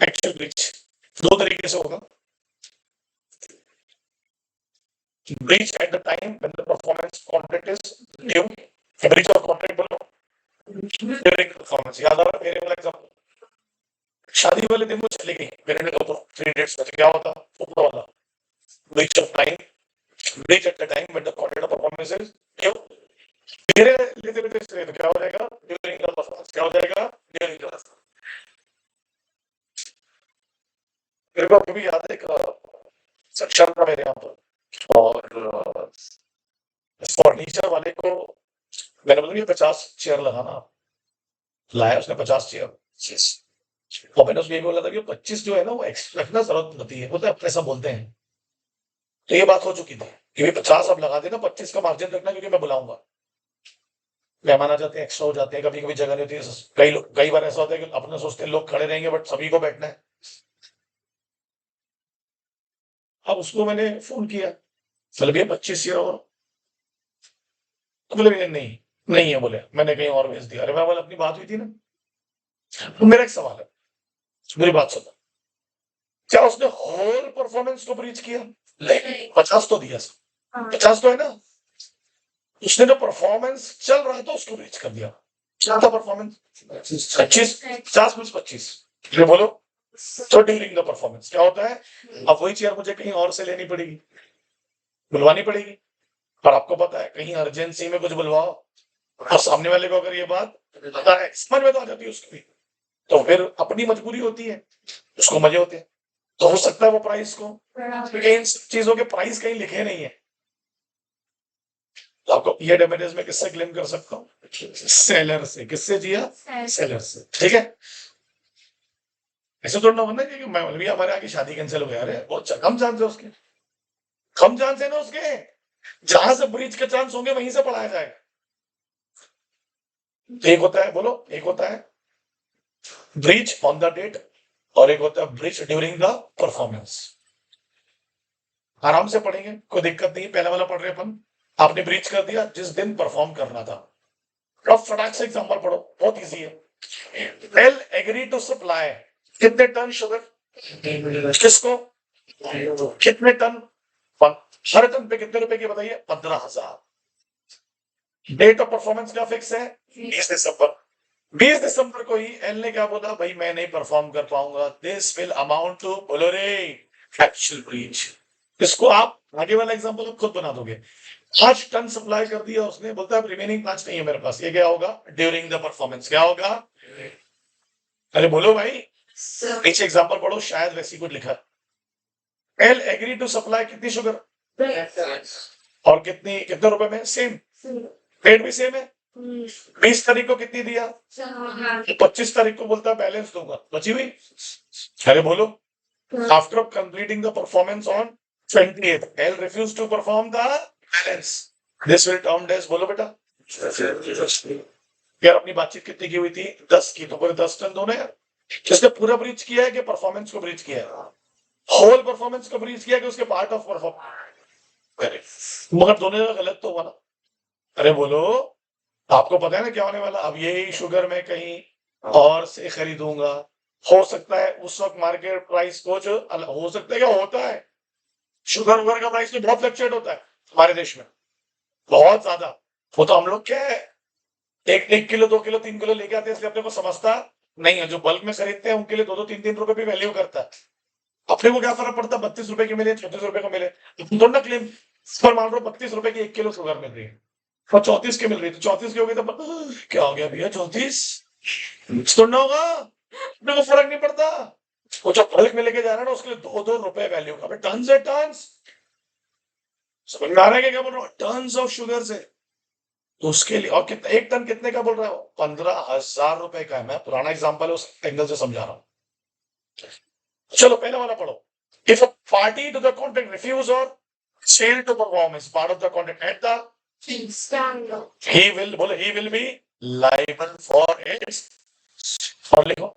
एक्चुअल ब्रीच दो तरीके से होगा। Breach at the time when the performance contract is due, breach of contract बोलो ड्यूरिंग परफॉर्मेंस। याद आ रहा है मेरे वाला एग्जांपल, शादी वाले दिन वो चली गई मेरे ने तो 3 डेट्स में, तो क्या होता ऊपर वाला breach of time, breach at the time when the contract performance is due. मेरे लेते लेते तो क्या हो जाएगा ड्यूरिंग द परफॉर्मेंस, क्या हो जाएगा ड्यूरिंग द। मेरे को अभी भी याद है एक सेक्शन था मेरे यहाँ पर, और फर्नीचर वाले को मैंने बोला ये 50 चेयर लगाना, लाया उसने 50 चेयर, और मैंने उसको ये बोला था कि 25 जो है ना वो एक्स्ट्रा रखना जरूरत होती है, बोलते हैं ऐसा बोलते हैं। तो ये बात हो चुकी थी कि भाई 50 अब लगा देना, 25 का मार्जिन रखना क्योंकि मैं बुलाऊंगा, मेहमान आ जाते हैं, एक्स्ट्रा हो जाते हैं, कभी कभी जगह नहीं होती है। कई बार ऐसा होता है कि अपने सोचते हैं लोग खड़े रहेंगे बट सभी को बैठना है। अब उसको मैंने फोन किया, बोले भैया 25 चेयर और, तो बोले भैया नहीं नहीं है, बोले मैंने कहीं और भेज दिया। अरे मैं बोला अपनी बात हुई थी ना। तो मेरा एक सवाल है, मेरी बात सुनो, क्या उसने होल परफॉर्मेंस को ब्रीच किया? नहीं, 50 तो दिया, 50 तो है ना। उसने जो परफॉर्मेंस चल रहा था उसको ब्रीच कर दिया। क्या था परफॉर्मेंस? 25, 50 + 25, ये बोलो। तो ड्यूरिंग द परफॉर्मेंस क्या होता है? अब वही चेयर मुझे कहीं और से लेनी पड़ेगी, बुलवानी पड़ेगी, और आपको पता है कहीं अर्जेंसी में कुछ बुलवाओ और सामने वाले को अगर ये बात पता है, समझ में तो आ जाती है उसकी भी, तो फिर अपनी मजबूरी होती है, उसको मजे होते हैं। तो हो सकता है वो प्राइस को, क्योंकि इन चीजों के प्राइस कहीं लिखे नहीं है। तो आपको ये डैमेजेस में किससे क्लेम कर सकता हूँ? सेलर से। किससे जिया? सेलर से। ठीक है, ऐसे थोड़ा ना होना कि मौलवी हमारे आगे शादी कैंसिल हो गया, अरे बहुत कम चांस है उसके, कम चांस है ना उसके, जहां से ब्रीच के चांस होंगे वहीं से पढ़ाया जाएगा। एक होता है, बोलो, एक होता है ब्रीच ऑन द डेट और एक होता है ब्रीच ड्यूरिंग द परफॉर्मेंस। आराम से पढ़ेंगे, कोई दिक्कत नहीं, पहला वाला पढ़ रहे अपन, आपने ब्रीच कर दिया जिस दिन परफॉर्म करना था, अब फटाक से एग्जांपल पढ़ो, बहुत इजी है। एल एग्री टू सप्लाई कितने टन शुगर, किसको, कितने टन, हर टन पे कितने रुपए की बताइए, 15,000। डेट ऑफ परफॉर्मेंस क्या फिक्स है, 20 दिसंबर। 20 दिसंबर को ही एल ने क्या बोला, भाई मैं नहीं परफॉर्म कर पाऊंगा, दिस विल अमाउंट टू, बोलो रे, एक्चुअल ब्रीच। इसको आप आगे वाला एग्जांपल आप खुद बना दोगे। 5 टन सप्लाई कर दिया उसने, बोलता है रिमेनिंग 5 नहीं है मेरे पास, ये क्या होगा, ड्यूरिंग द परफॉर्मेंस क्या होगा, अरे बोलो भाई, नीचे एग्जांपल पढ़ो, शायद वैसी कुछ लिखा। एल एग्री टू सप्लाई कितनी शुगर, और कितनी, कितने रुपए में, सेम, रेट भी सेम है। 20 तारीख को कितनी दिया, 25 तारीख को बोलता है बैलेंस दूंगा, बची हुई, अरे बोलो, after completing the performance on 28th L refuse to perform the balance, this will termed as, बोलो बेटा, यार अपनी बातचीत कितनी की हुई थी, 10 की, तो पूरे 10 टन दोनों यार, किसने पूरा ब्रीच किया है कि परफॉर्मेंस को ब्रीच किया है, होल परफॉर्मेंस को ब्रीच किया कि उसके पार्ट ऑफ परफॉर्मेंस, मगर दोनों जगह गलत तो हुआ ना, अरे बोलो, आपको पता है ना क्या होने वाला, अब यही शुगर मैं कहीं और से खरीदूंगा, हो सकता है उस वक्त मार्केट प्राइस को जो हो सकता है, क्या होता है, शुगर वुगर का प्राइस तो बहुत फ्लक्चुएट होता है हमारे देश में, बहुत ज्यादा। वो तो हम लोग क्या है, एक 1 किलो 2 किलो 3 किलो लेके आते हैं, इसलिए अपने को समझता नहीं है, जो बल्क में खरीदते हैं उनके लिए 2-2 3-3 रुपए भी वैल्यू करता है, अपने को क्या फर्क पड़ता है 32 रुपए की मिले 34 रुपए को मिले, दोनों ना क्लेम, पर मान लो 32 रुपए की 1 किलो शुगर मिल रही है और 34 की मिल रही है, तो 34 की होगी तो क्या हो गया भैया, 34 थोड़ा होगा, अपने को फर्क नहीं पड़ता, वो जो बल्क में लेके जा रहा है ना उसके लिए 2-2 रुपए वैल्यू का, टन से टन, समझ में आ रहा है क्या बोल रहा हूँ, टन्स ऑफ शुगर से, तो उसके लिए, और कितना, 1 टन कितने का बोल रहा है, 15,000 रुपए का है, मैं पुराना एग्जांपल है उस एंगल से समझा रहा हूँ। चलो पहले वाला पढ़ो, if a party to the contract refuse or fail to perform as part of the contract at the
Scandal.
he will, बोले he will be liable for its, और लिखो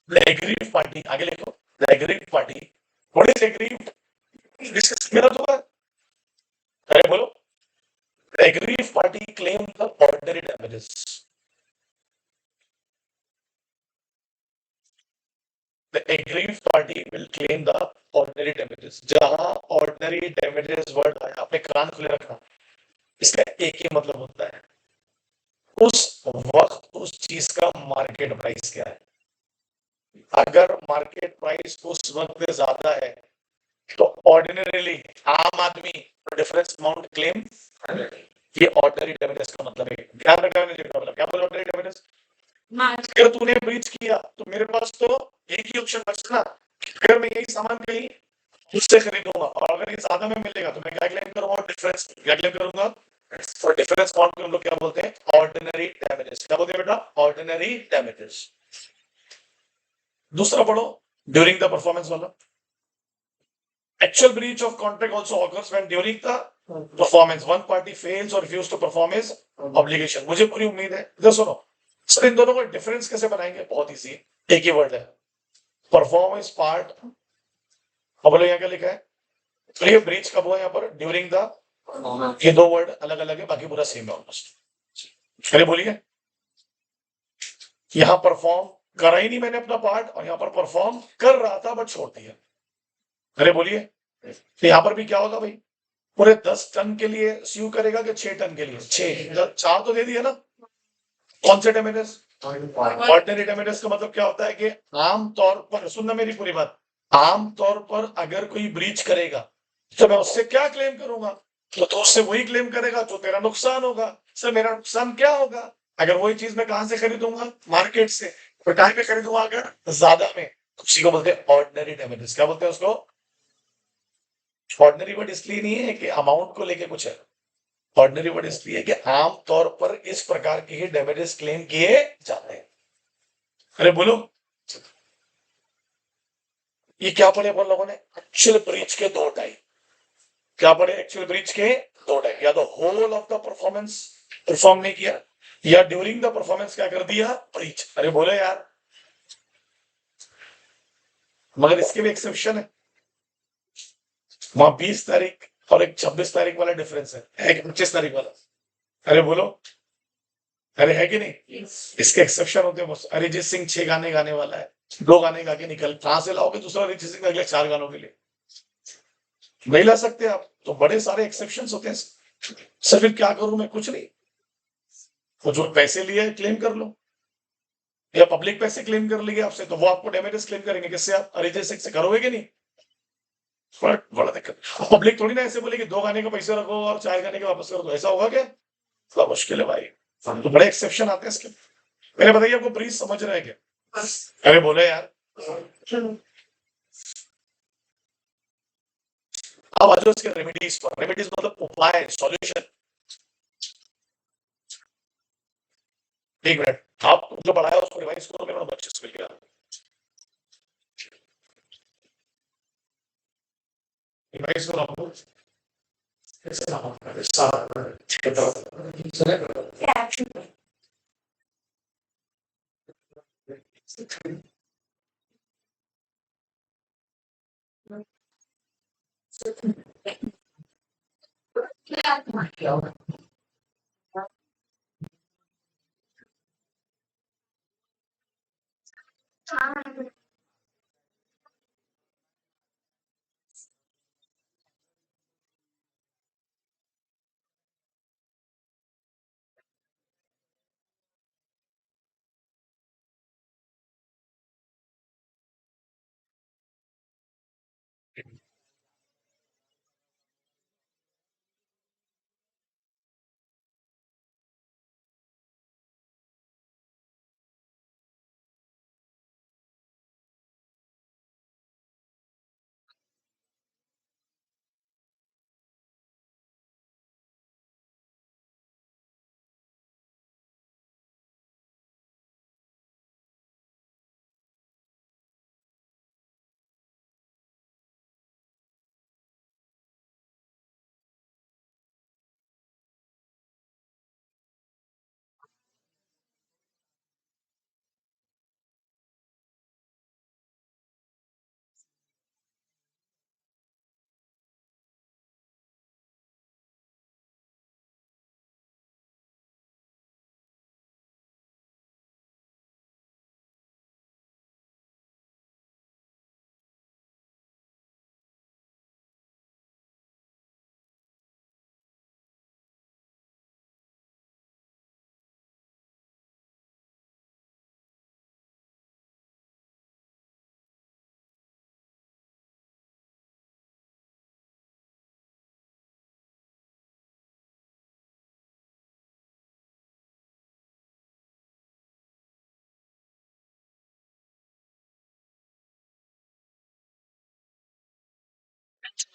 the aggrieved party, आगे लिखो the aggrieved party, what is aggrieved, discuss मेरा तो है, अरे बोलो, the aggrieved party claim the ordinary damages, the aggrieved party will claim the ordinary damages, जहां ordinary damages वर्ड आया, आपने कान खुले रखना, इसका एक ही मतलब होता है उस वक्त उस चीज का मार्केट प्राइस क्या है, अगर मार्केट प्राइस उस वक्त ज्यादा है तो ऑर्डिनरीली आम आदमी डिफरेंस अमाउंट क्लेम, ये ऑर्डिनरी डैमेजेस का मतलब है, ध्यान रखना है, मतलब क्या बोला ऑर्डिनरी डैमेजेस, अगर तूने ब्रीच किया तो मेरे पास तो एक ही ऑप्शन बचता ना, अगर मैं यही सामान कहीं उससे खरीदूंगा और अगर ये ज्यादा में मिलेगा तो मैं क्या क्लेम करूंगा, डिफरेंस क्या क्लेम करूंगा, और डिफरेंस अमाउंट को हम लोग क्या बोलते हैं, ऑर्डिनरी डैमेजेस, क्या बोलते हैं बेटा, ऑर्डिनरी डैमेजेस। दूसरा पढ़ो, ड्यूरिंग द परफॉर्मेंस वाला, actual breach of contract also occurs when during the performance one party fails or refuses to perform his obligation, मुझे पूरी उम्मीद है, इधर सुनो सर, इन दोनों को डिफरेंस कैसे बनाएंगे, बहुत इजी, एक ही वर्ड है, परफॉर्म इज पार्ट, अब बोलो यहाँ क्या लिखा है, तो ये ब्रीच कब हुआ यहाँ पर, ड्यूरिंग द, ये दो वर्ड अलग अलग है, बाकी पूरा सेम है ऑलमोस्ट, अरे बोलिए, यहाँ परफॉर्म करा ही नहीं मैंने अपना पार्ट, और यहाँ पर परफॉर्म कर रहा था बट छोड़ दिया, अरे बोलिए, तो यहाँ पर भी क्या होगा भाई, पूरे 10 टन के लिए स्यू करेगा कि 6 टन के लिए, 4 तो दे दिया ना, कौन से डैमेजेस, ऑर्डिनरी डैमेजेस का मतलब क्या होता है कि आम तौर पर, सुनना मेरी पूरी बात, आम तौर पर अगर कोई ब्रीच करेगा तो मैं उससे क्या क्लेम करूंगा, तो उससे वही क्लेम करेगा जो तेरा नुकसान होगा, सर मेरा नुकसान क्या होगा, अगर वही चीज मैं कहां से खरीदूंगा, मार्केट से, तो टाइम पे खरीदूंगा अगर ज्यादा में, उसी को बोलते हैं ऑर्डिनरी डैमेजेस, क्या बोलते हैं उसको, ऑर्डिनरी वर्ड इसलिए नहीं है कि अमाउंट को लेके कुछ है, ऑर्डिनरी वर्ड इसलिए है कि आम तौर पर इस प्रकार के ही डैमेजेस क्लेम किए जाते हैं, अरे बोलो, ये क्या पढ़े अपन लोगों ने? एक्चुअल ब्रीच के दो टाइप। क्या पढ़े? एक्चुअल ब्रीच के दो टाइप, या तो whole of the performance perform नहीं किया, या ड्यूरिंग द परफॉर्मेंस क्या कर दिया? ब्रीच। अरे बोले यार, मगर इसके भी एक्सेप्शन है। वहां 20 तारीख और एक 26 तारीख वाला डिफरेंस है एक 25 तारीख वाला। अरे बोलो, अरे है कि नहीं? इसके एक्सेप्शन होते हैं बस। अरिजीत सिंह 6 गाने गाने वाला है, 2 गाने गा के निकल, कहां से लाओगे दूसरा अरिजीत सिंह अगले 4 गानों के लिए? नहीं ला सकते आप। तो बड़े सारे एक्सेप्शन होते हैं। सर फिर क्या करूं मैं? कुछ नहीं, वो जो पैसे लिए क्लेम कर लो, या पब्लिक पैसे क्लेम कर लेंगे आपसे, तो वो आपको डैमेजेस क्लेम करेंगे। किससे? आप अरिजीत सिंह से करोगे कि नहीं? बड़ा दिक्कत। पब्लिक थोड़ी ना ऐसे बोलेगी 2 गाने के पैसे रखो और 4 गाने के वापस कर दो, ऐसा होगा क्या? थोड़ा मुश्किल है भाई। तो बड़े एक्सेप्शन आते हैं इसके। मैंने बताइए, आपको ब्रीज समझ रहे हैं क्या? अरे बोले यार। अब आ जाओ इसके रेमेडीज पर। रेमेडीज मतलब उपाय, सॉल्यूशन। एक मिनट, आप जो पढ़ाया उसको रिवाइज करो मेरा बच्चे से मिल गया। रिवाइज करो आपको। कैसे नाम है?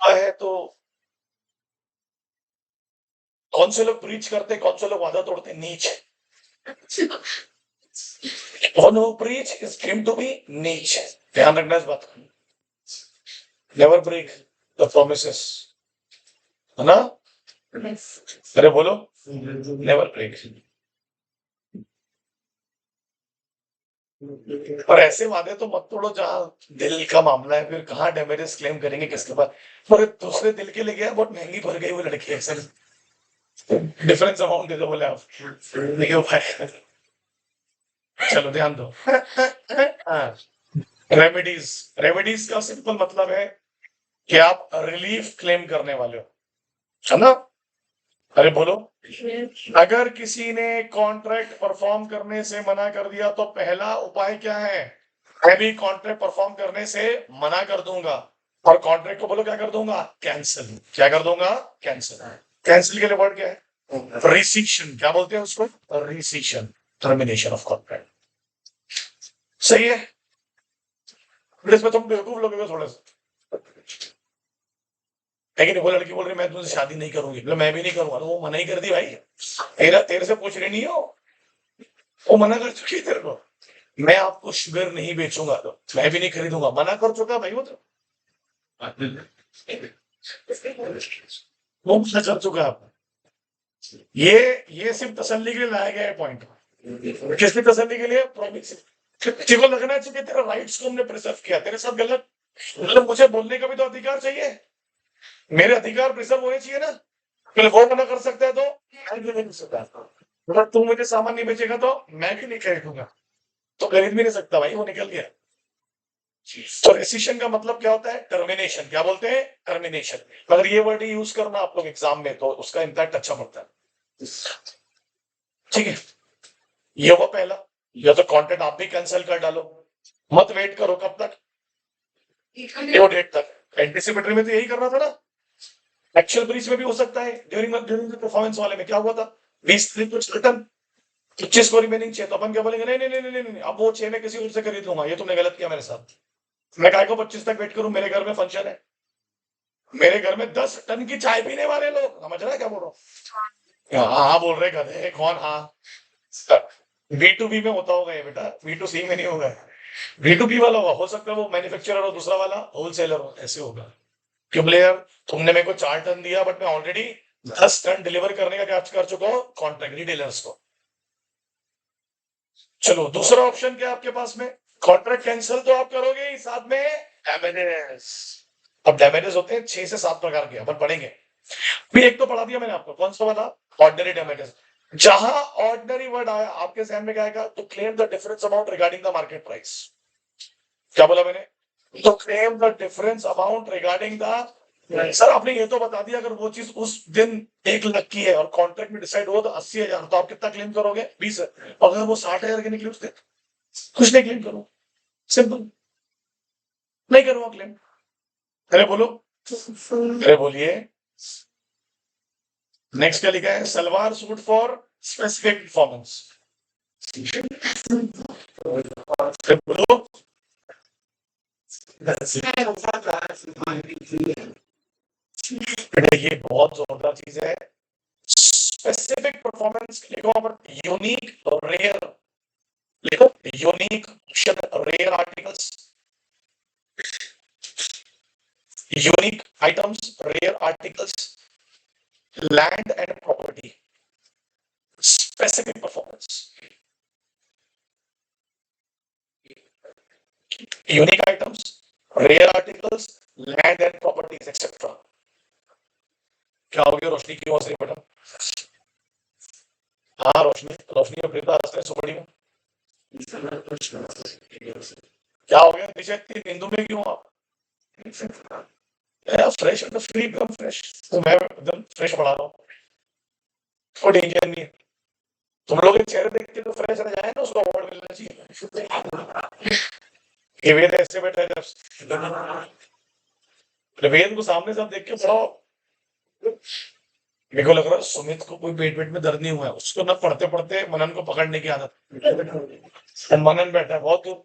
है तो कौन से लोग प्रीच करते, कौन से लोग वादा तोड़ते? नीच। One who preach is deemed to be niche. ध्यान रखना इस बात का। Never break the promises, है ना? अरे बोलो, never break। और ऐसे वादे तो मत तोड़ो जहां दिल का मामला है, फिर कहाँ डैमेजेस क्लेम करेंगे किसके पास? पर दूसरे दिल के लिए गया, बहुत महंगी पड़ गई वो लड़की है सर, डिफरेंस अमाउंट दे दो बोले आप, नहीं हो पाएगा। चलो ध्यान दो। रेमेडीज। रेमेडीज का सिंपल मतलब है कि आप रिलीफ क्लेम करने वाले हो, है ना? अरे बोलो, अगर किसी ने कॉन्ट्रैक्ट परफॉर्म करने से मना कर दिया तो पहला उपाय क्या है? मैं भी कॉन्ट्रैक्ट परफॉर्म करने से मना कर दूंगा, और कॉन्ट्रैक्ट को बोलो क्या कर दूंगा? कैंसिल। क्या कर दूंगा? कैंसिल। कैंसिल के लिए वर्ड क्या है? रिसिक्शन। क्या बोलते हैं उसको? रिसिक्शन, टर्मिनेशन ऑफ कॉन्ट्रैक्ट। सही है? फिर इसमें तुम बेवकूफ लोगे थोड़ा सा, है कि नहीं? वो लड़की बोल रही मैं तुमसे शादी नहीं करूंगी, बोले मैं भी नहीं करूंगा, तो वो मना ही कर दी भाई। तेरा तेरे से पूछ रही नहीं हो, वो मना कर चुकी है तेरे को। मैं आपको शुगर नहीं बेचूंगा, तो मैं भी नहीं खरीदूंगा, मना कर चुका भाई वो तो, वो मना कर चुका आप। ये सिर्फ तसल्ली के लिए लाया गया है पॉइंट। किसकी तसल्ली के लिए? प्रॉमिस। किसी को लगना चाहिए तेरा राइट्स को हमने प्रिजर्व किया, तेरे साथ गलत, मतलब मुझे बोलने का भी तो अधिकार चाहिए, मेरे अधिकार प्रिजर्व होने चाहिए ना। फिर वो मना कर सकता है तो मैं भी नहीं कर सकता, अगर तू मुझे सामान नहीं बेचेगा तो मैं भी नहीं खरीदूंगा, तो खरीद भी नहीं सकता भाई, वो निकल गया। तो रेसिशन का मतलब क्या होता है? टर्मिनेशन। क्या बोलते हैं? टर्मिनेशन। अगर ये वर्ड यूज करना आप लोग एग्जाम में तो उसका इम्पैक्ट अच्छा पड़ता है। ठीक है, ये वो पहला, या तो कंटेंट आप भी कैंसिल कर डालो, मत वेट करो कब तक, ड्यू डेट तक। एंटिसिपेटरी में तो यही करना था ना, एक्चुअल ब्रीच में भी हो सकता है। ड्यूरिंग द परफॉर्मेंस वाले में क्या हुआ था, 20 तारीख को रिटर्न, 25 को रिमेनिंग 6, तो अपन क्या बोलेंगे, नहीं नहीं नहीं नहीं नहीं, अब वो 6 में किसी और से खरीद लूंगा, ये तुमने गलत किया मेरे साथ, मैं काय को 25 तक वेट करूं, मेरे घर में फंक्शन है, मेरे घर में 10 टन की चाय पीने वाले लोग, समझ रहा है क्या बोल रहा हूँ? हाँ हाँ बोल रहे गधे कौन, हाँ। बी में होता होगा ये बेटा, B2C में नहीं होगा, B2B वाला होगा, हो सकता है वो मैन्युफैक्चरर और दूसरा वाला होलसेलर हो, ऐसे होगा। क्यों प्लेयर, तुमने मेरे को 4 टन दिया बट मैं ऑलरेडी 10 टन डिलीवर करने का क्या कर चुका हूँ कॉन्ट्रैक्ट रिटेलर्स को। चलो दूसरा ऑप्शन क्या है आपके पास में, कॉन्ट्रैक्ट कैंसिल तो आप करोगे ही, साथ में डैमेजेस। अब डैमेजेस होते हैं 6 से 7 प्रकार के, अपन पढ़ेंगे। भी एक तो पढ़ा दिया मैंने आपको, कौन सा वाला, ऑर्डिनरी डैमेजेस। जहां ऑर्डिनरी वर्ड आया आपके जहन में क्या आएगा, तो claim the difference amount regarding the market price. क्या बोला मैंने, तो claim the difference amount regarding the, sir आपने ये तो बता दिया अगर वो चीज उस दिन 1 लाख की है और कॉन्ट्रैक्ट में डिसाइड हुआ तो 80,000, तो आप कितना क्लेम करोगे, 20। अगर वो 60,000 की निकली उस दिन, कुछ नहीं क्लेम करो, सिंपल, नहीं करूंगा क्लेम। अरे बोलो, अरे बोलिए। नेक्स्ट क्या लिखा है, सलवार सूट फॉर स्पेसिफिक परफॉर्मेंस, बोलो। बेटा ये बहुत जोरदार चीज है, स्पेसिफिक परफॉर्मेंस लिखो, यूनिक रेयर लिखो, unique rare articles, unique items, rare articles, land and property, specific performance, unique items, rare articles, land and properties etcetera. क्या हो गया, रोशनी क्यों हंस रही मैडम? हाँ रोशनी, रोशनी और प्रीता हंस रहे सुपड़ी में, क्या हो गया पीछे इतनी नींदू में क्यों आप? फ्रेश मतलब फ्री एकदम फ्रेश, तो मैं एकदम फ्रेश पढ़ा रहा हूँ, कोई डेंजर नहीं है। तुम लोग के चेहरे देख के तो फ्रेश रह जाए ना, उसको अवार्ड मिलना चाहिए। ये वेद ऐसे बैठा है जब वेद को सामने से आप देख के पढ़ाओ। मेरे को लग रहा है सुमित को कोई पेट में दर्द नहीं हुआ है, उसको ना पढ़ते पढ़ते मनन को पकड़ने की आदत, मनन बैठा है बहुत दूर,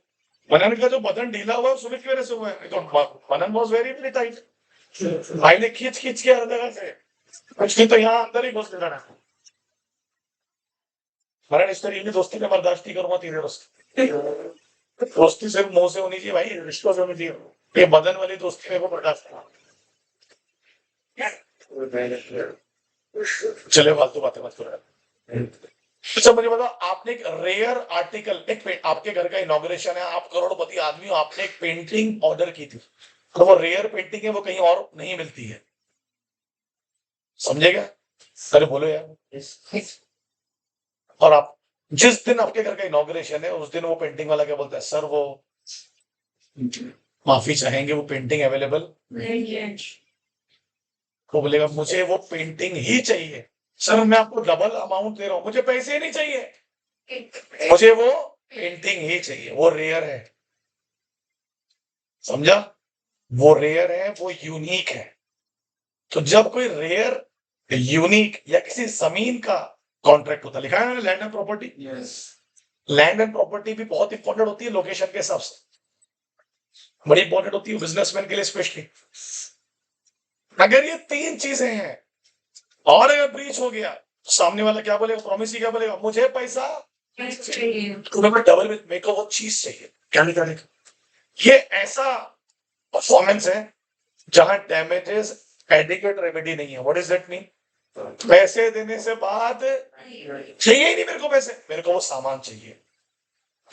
मनन का जो बदन ढीला हुआ है सुमित की वजह से हुआ है, तो मनन वॉज वेरी वेरी टाइट, भाई ने खींच खींच के हर जगह से, कुछ नहीं तो यहाँ अंदर ही घुस लेना। मनन इस तरीके की दोस्ती में बर्दाश्त नहीं करूंगा तेरे दोस्ती, दोस्ती सिर्फ मुंह से होनी चाहिए भाई, रिश्तों से होनी चाहिए, ये बदन वाली दोस्ती मेरे को बर्दाश्त नहीं। चले फालतू बातें मत करो। अच्छा मुझे बताओ, आपने एक रेयर आर्टिकल, आपके घर का इनॉग्रेशन है, आप करोड़पति आदमी हो, आपने एक पेंटिंग ऑर्डर की थी, तो वो रेयर पेंटिंग है, वो कहीं और नहीं मिलती है, समझेगा? अरे बोलो यार। और आप जिस दिन आपके घर का इनॉग्रेशन है उस दिन वो पेंटिंग वाला क्या बोलता है, सर वो माफी चाहेंगे वो पेंटिंग अवेलेबल नहीं है, वो बोलेगा मुझे वो पेंटिंग ही चाहिए, सर मैं आपको डबल अमाउंट दे रहा हूं, मुझे पैसे ही नहीं चाहिए, मुझे वो पेंटिंग ही चाहिए, वो रेयर है, समझा? वो रेयर है, वो यूनिक है। तो जब कोई रेयर यूनिक या किसी जमीन का कॉन्ट्रैक्ट होता है, लिखा है ना land and property, land and property भी बहुत इंपॉर्टेंट होती है लोकेशन के हिसाब से, बड़ी इंपॉर्टेंट होती है बिजनेसमैन के लिए स्पेशली। अगर ये 3 चीजें हैं और अगर ब्रीच हो गया, सामने वाला क्या बोलेगा, प्रॉमिस ही क्या बोलेगा, मुझे पैसा
चाहिए
तो मेरे को डबल विथ मेरे को वो चीज चाहिए। क्या निकाले? ये ऐसा परफॉर्मेंस है जहां डैमेजेस एडिक्वेट रेमेडी नहीं है। What is that mean? पैसे देने से बात चाहिए ही नहीं मेरे को, पैसे, मेरे को वो सामान चाहिए।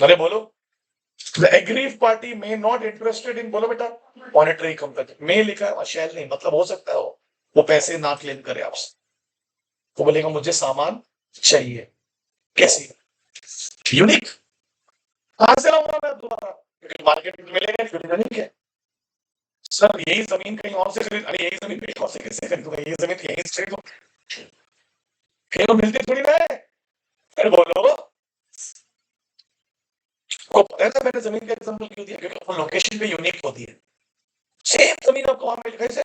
अरे बोलो, the aggrieve party may not interested in, बोलो बेटा, मॉनेटरी कंपनी में लिखा है, शैल नहीं, मतलब हो सकता है वो पैसे ना क्लेम करे आपसे, वो बोलेगा मुझे सामान चाहिए। कैसी? यूनिक। कहां से लाऊंगा मैं दोबारा? क्योंकि मार्केट में मिलेगा नहीं, क्योंकि यूनिक है। सर यही जमीन कहीं और से खरीद, अरे यही जमीन कहीं और से कैसे खरीदूंगा? ये जमीन तो यहीं से खरीदूंगा, कहीं तो मिलती थोड़ी ना है। अरे बोलो, को पता है ना मैंने जमीन का एग्जांपल क्यों दिया? क्योंकि वो लोकेशन पे यूनिक होती है। सेम जमीन आपको वहां मिल, कैसे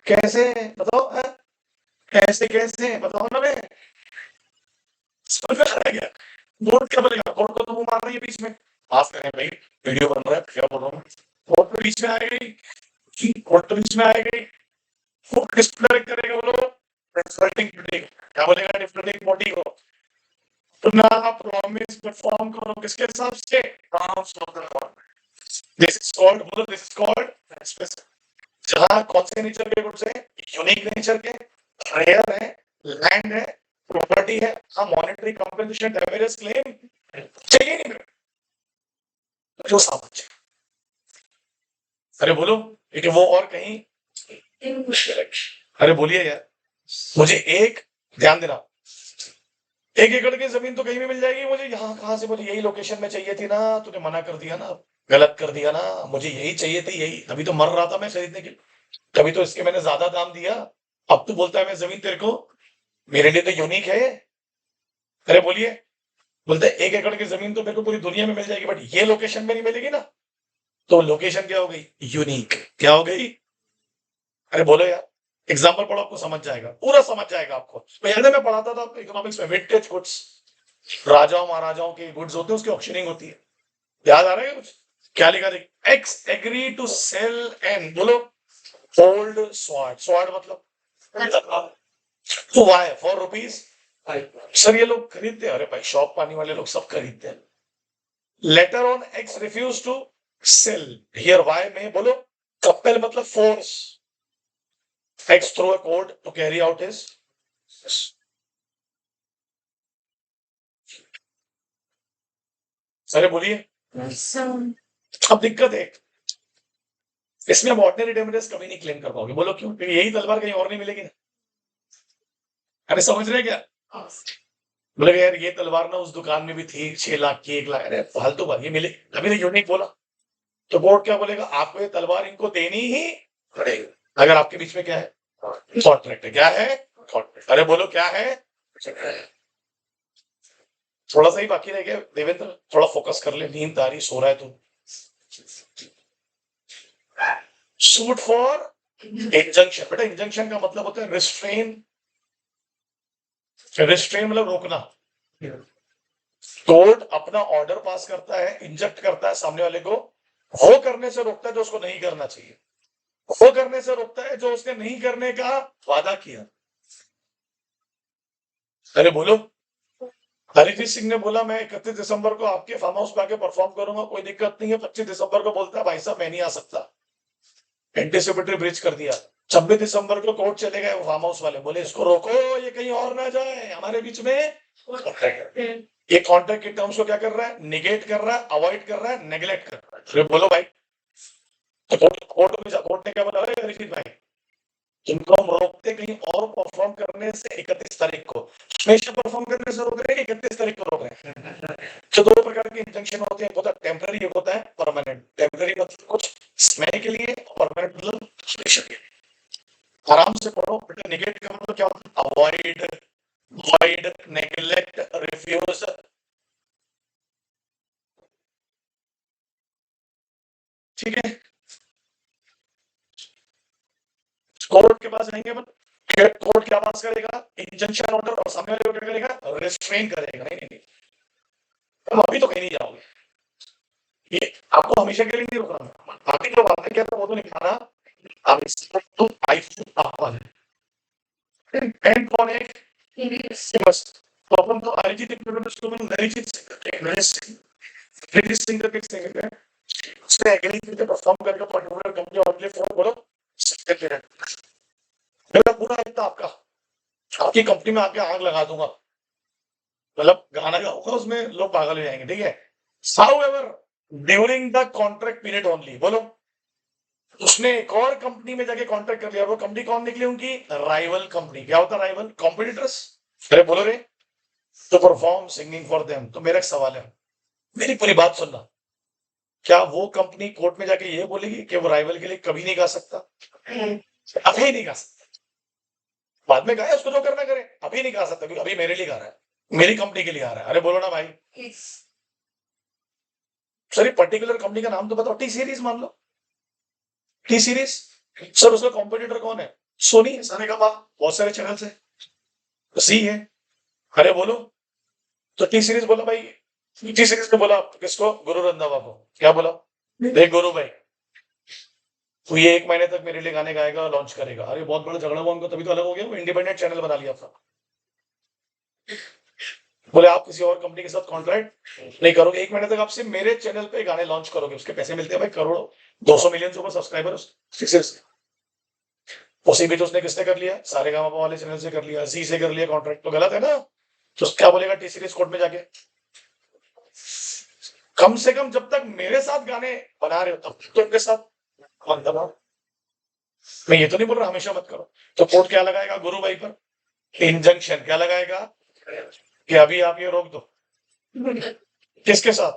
कैसे बताओ, है? कैसे कैसे बताओ ना। मैं समझ में आ रहा है क्या? बोर्ड क्या बोलेगा? बोर्ड को तो मुंह मार रही है बीच में, माफ करें भाई, वीडियो बन रहा है, क्या बोल रहा हूँ, बोर्ड तो बीच में आएगा ही, बोर्ड तो बीच में आएगा ही, वो किसको डायरेक्ट करेगा? बोलो, डिफरेंटिंग बॉडी। क्या बोलेगा डिफरेंटिंग बॉडी को? तो ना आप प्रॉमिस परफॉर्म करो किसके हिसाब से? Terms of the law. This is called, बोलो, दिस इज कॉल्ड, जहां कौन से नेचर के गुड्स है? यूनिक नेचर के, रेयर है, लैंड है, प्रॉपर्टी है, हाँ, मॉनेटरी कंपनसेशन, डैमेजेस क्लेम चाहिए नहीं मेरे को, जो सामान चाहिए। अरे बोलो, लेकिन वो और कहीं, अरे बोलिए यार, मुझे एक, ध्यान देना, 1 एकड़ की जमीन तो कहीं भी मिल जाएगी मुझे, यहाँ कहां से? बोले यही लोकेशन में चाहिए थी ना, तूने मना कर दिया ना, गलत कर दिया ना, मुझे यही चाहिए थी, यही, तभी तो मर रहा था मैं खरीदने के लिए, तभी तो इसके मैंने ज्यादा दाम दिया। अब तू बोलता है मैं जमीन तेरे को, मेरे लिए तो यूनिक है। अरे बोलिए, बोलते हैं 1 एकड़ की जमीन तो मेरे को पूरी दुनिया में मिल जाएगी, बट ये लोकेशन में नहीं मिलेगी ना, तो लोकेशन क्या हो गई? यूनिक। क्या हो गई? अरे बोलो यार, एग्जाम्पल पढ़ो, आपको समझ जाएगा, पूरा समझ जाएगा आपको। मैं याद है मैं पढ़ाता था इकोनॉमिक्स में, विंटेज गुड्स, राजाओं महाराजाओं के गुड्स होते हैं, उसकी ऑक्शनिंग होती है, याद आ रहा है कुछ? क्या लिखा? देख, X agree to sell an, बोलो, ओल्ड स्वॉर्ड, स्वॉर्ड मतलब वाई फॉर रुपीज। सर ये लोग खरीदते हैं, अरे भाई शॉप पानी वाले लोग सब खरीदते हैं। Later on X refuse to sell, here Y में, बोलो, कपल मतलब force, X through a court to carry out his. अरे बोलिए, अब दिक्कत है, इसमें आप ऑर्डिनरी डैमेजेस कभी नहीं क्लेम कर पाओगे। बोलो क्यों? क्योंकि यही तलवार कहीं और नहीं मिलेगी ना। अरे समझ रहे हैं क्या? बोले यार ये तलवार ना उस दुकान में भी थी 6 लाख की, 1 लाख, अरे फालतू बात, ये मिले अभी तो यूनिक बोला, तो कोर्ट क्या बोलेगा? आपको ये तलवार इनको देनी ही पड़ेगी, अगर आपके बीच में क्या है? कॉन्ट्रैक्ट है। क्या है? कॉन्ट्रैक्ट। अरे बोलो क्या है? थोड़ा सा ही बाकी रह गया देवेंद्र, थोड़ा फोकस कर ले, नींद आ रही, सो रहा है तू। सूट फॉर इंजंक्शन, बेटा इंजंक्शन का मतलब होता है रिस्ट्रेन, रिस्ट्रेन मतलब रोकना। कोर्ट अपना ऑर्डर पास करता है, इंजेक्ट करता है सामने वाले को, वो करने से रोकता है जो उसको नहीं करना चाहिए, वो करने से रोकता है जो उसने नहीं करने का वादा किया। अरे बोलो, हरिजीत सिंह ने बोला मैं 31 दिसंबर को आपके फार्म हाउस पे आके परफॉर्म करूंगा, कोई दिक्कत नहीं है। 25 दिसंबर को बोलता है भाई साहब मैं नहीं आ सकता, एंटीसिपेटरी ब्रिज कर दिया। 26 दिसंबर को कोर्ट चले गए फार्म हाउस वाले, बोले इसको रोको, ये कहीं और ना जाए, हमारे बीच में ये कॉन्ट्रैक्ट के टर्म्स को क्या कर रहा है? निगेट कर रहा है, अवॉइड कर रहा है, नेग्लेक्ट कर रहा है। फिर बोलो भाई, तो कोर्ट ने क्या बोला? अरे हरिजीत भाई, इनको हम रोकते कहीं और परफॉर्म करने से 31 तारीख को, हमेशा परफॉर्म करने से रोक रहे हैं कि 31 तारीख को रोक रहे हैं? तो 2 प्रकार के इंजंक्शन होते हैं, एक होता है टेम्पररी, एक होता है परमानेंट। टेम्पररी मतलब कुछ समय के लिए, परमानेंट मतलब हमेशा के लिए। आराम से पढ़ो बेटा। निगेट का मतलब क्या होता है? Avoid, avoid, neglect, refuse. ठीक है, कोर्ट के पास जाएंगे अपन, कोर्ट क्या पास करेगा? इंजंक्शन ऑर्डर, और सामने वाले को क्या करेगा? रिस्ट्रेन करेगा। नहीं नहीं नहीं, तुम अभी तो कहीं नहीं जाओगे, ये आपको हमेशा के लिए नहीं रुकना। बाकी जो बातें कहता वो तो निकाला, अब इसको तो आई फुट आपा है। एंड कौन है? बस तो अपन तो अरिजीत सिंह करके सिंगर है, उसने एग्री करके परफॉर्म करके पर्टिकुलर कंपनी और लिए फोन बोलो सकते हैं, मेरा पूरा इतना आपका आपकी कंपनी में आके आग लगा दूंगा, मतलब गाना गाऊंगा उसमें लोग पागल हो जाएंगे, ठीक है। However during the contract period only, बोलो उसने एक और कंपनी में जाके कॉन्ट्रैक्ट कर लिया, वो कंपनी कौन निकली उनकी, राइवल कंपनी। क्या होता है राइवल, कॉम्पिटिटर्स। अरे बोलो रे, तो परफॉर्म सिंगिंग फॉर देम। तो मेरा एक सवाल है, मेरी पूरी बात सुनना, क्या वो कंपनी कोर्ट में जाके ये बोलेगी कि वो राइवल के लिए कभी नहीं गा सकता, अभी नहीं गा सकता, बाद में गाए उसको जो करना करे, अभी नहीं गा सकता क्योंकि अभी मेरे लिए गा रहा है, मेरी कंपनी के लिए आ रहा है। अरे बोलो ना भाई, सर ये पर्टिकुलर कंपनी का नाम तो बताओ, टी सीरीज मान लो, टी सीरीज। सर उसका कॉम्पिटिटर कौन है, सोनी है, सारे का बहुत सारे चैनल है, तो सी है। अरे बोलो, तो टी सीरीज बोला भाई, टी सीरीज ने बोला किसको, गुरु रंधावा को, क्या बोला, देख गुरु भाई तो ये 1 महीने तक मेरे लिए गाने गाएगा, लॉन्च करेगा। अरे बहुत बड़ा झगड़ा हुआ उनका, तभी तो अलग हो गया, वो इंडिपेंडेंट चैनल बना लिया था। बोले आप किसी और कंपनी के साथ कॉन्ट्रैक्ट नहीं करोगे, 1 महीने तक आप सिर्फ मेरे चैनल पे गाने लॉन्च करोगे, उसके पैसे मिलते हैं भाई करोड़ों, 200 मिलियन से ऊपर सब्सक्राइबर उसी बीच उसने किसने कर लिया, सारे गामा वाले चैनल से कर लिया, जी से कर लिया कॉन्ट्रैक्ट, तो गलत है ना। तो क्या बोलेगा टी सीरीज कोर्ट में जाके, कम से कम जब तक मेरे साथ गाने बना रहे हो तब तक तो उनके साथ कौन दबा। मैं ये तो नहीं बोल रहा हमेशा मत करो, तो कोर्ट क्या लगाएगा गुरु भाई पर, इंजंक्शन क्या लगाएगा कि अभी आप ये रोक दो, किसके साथ,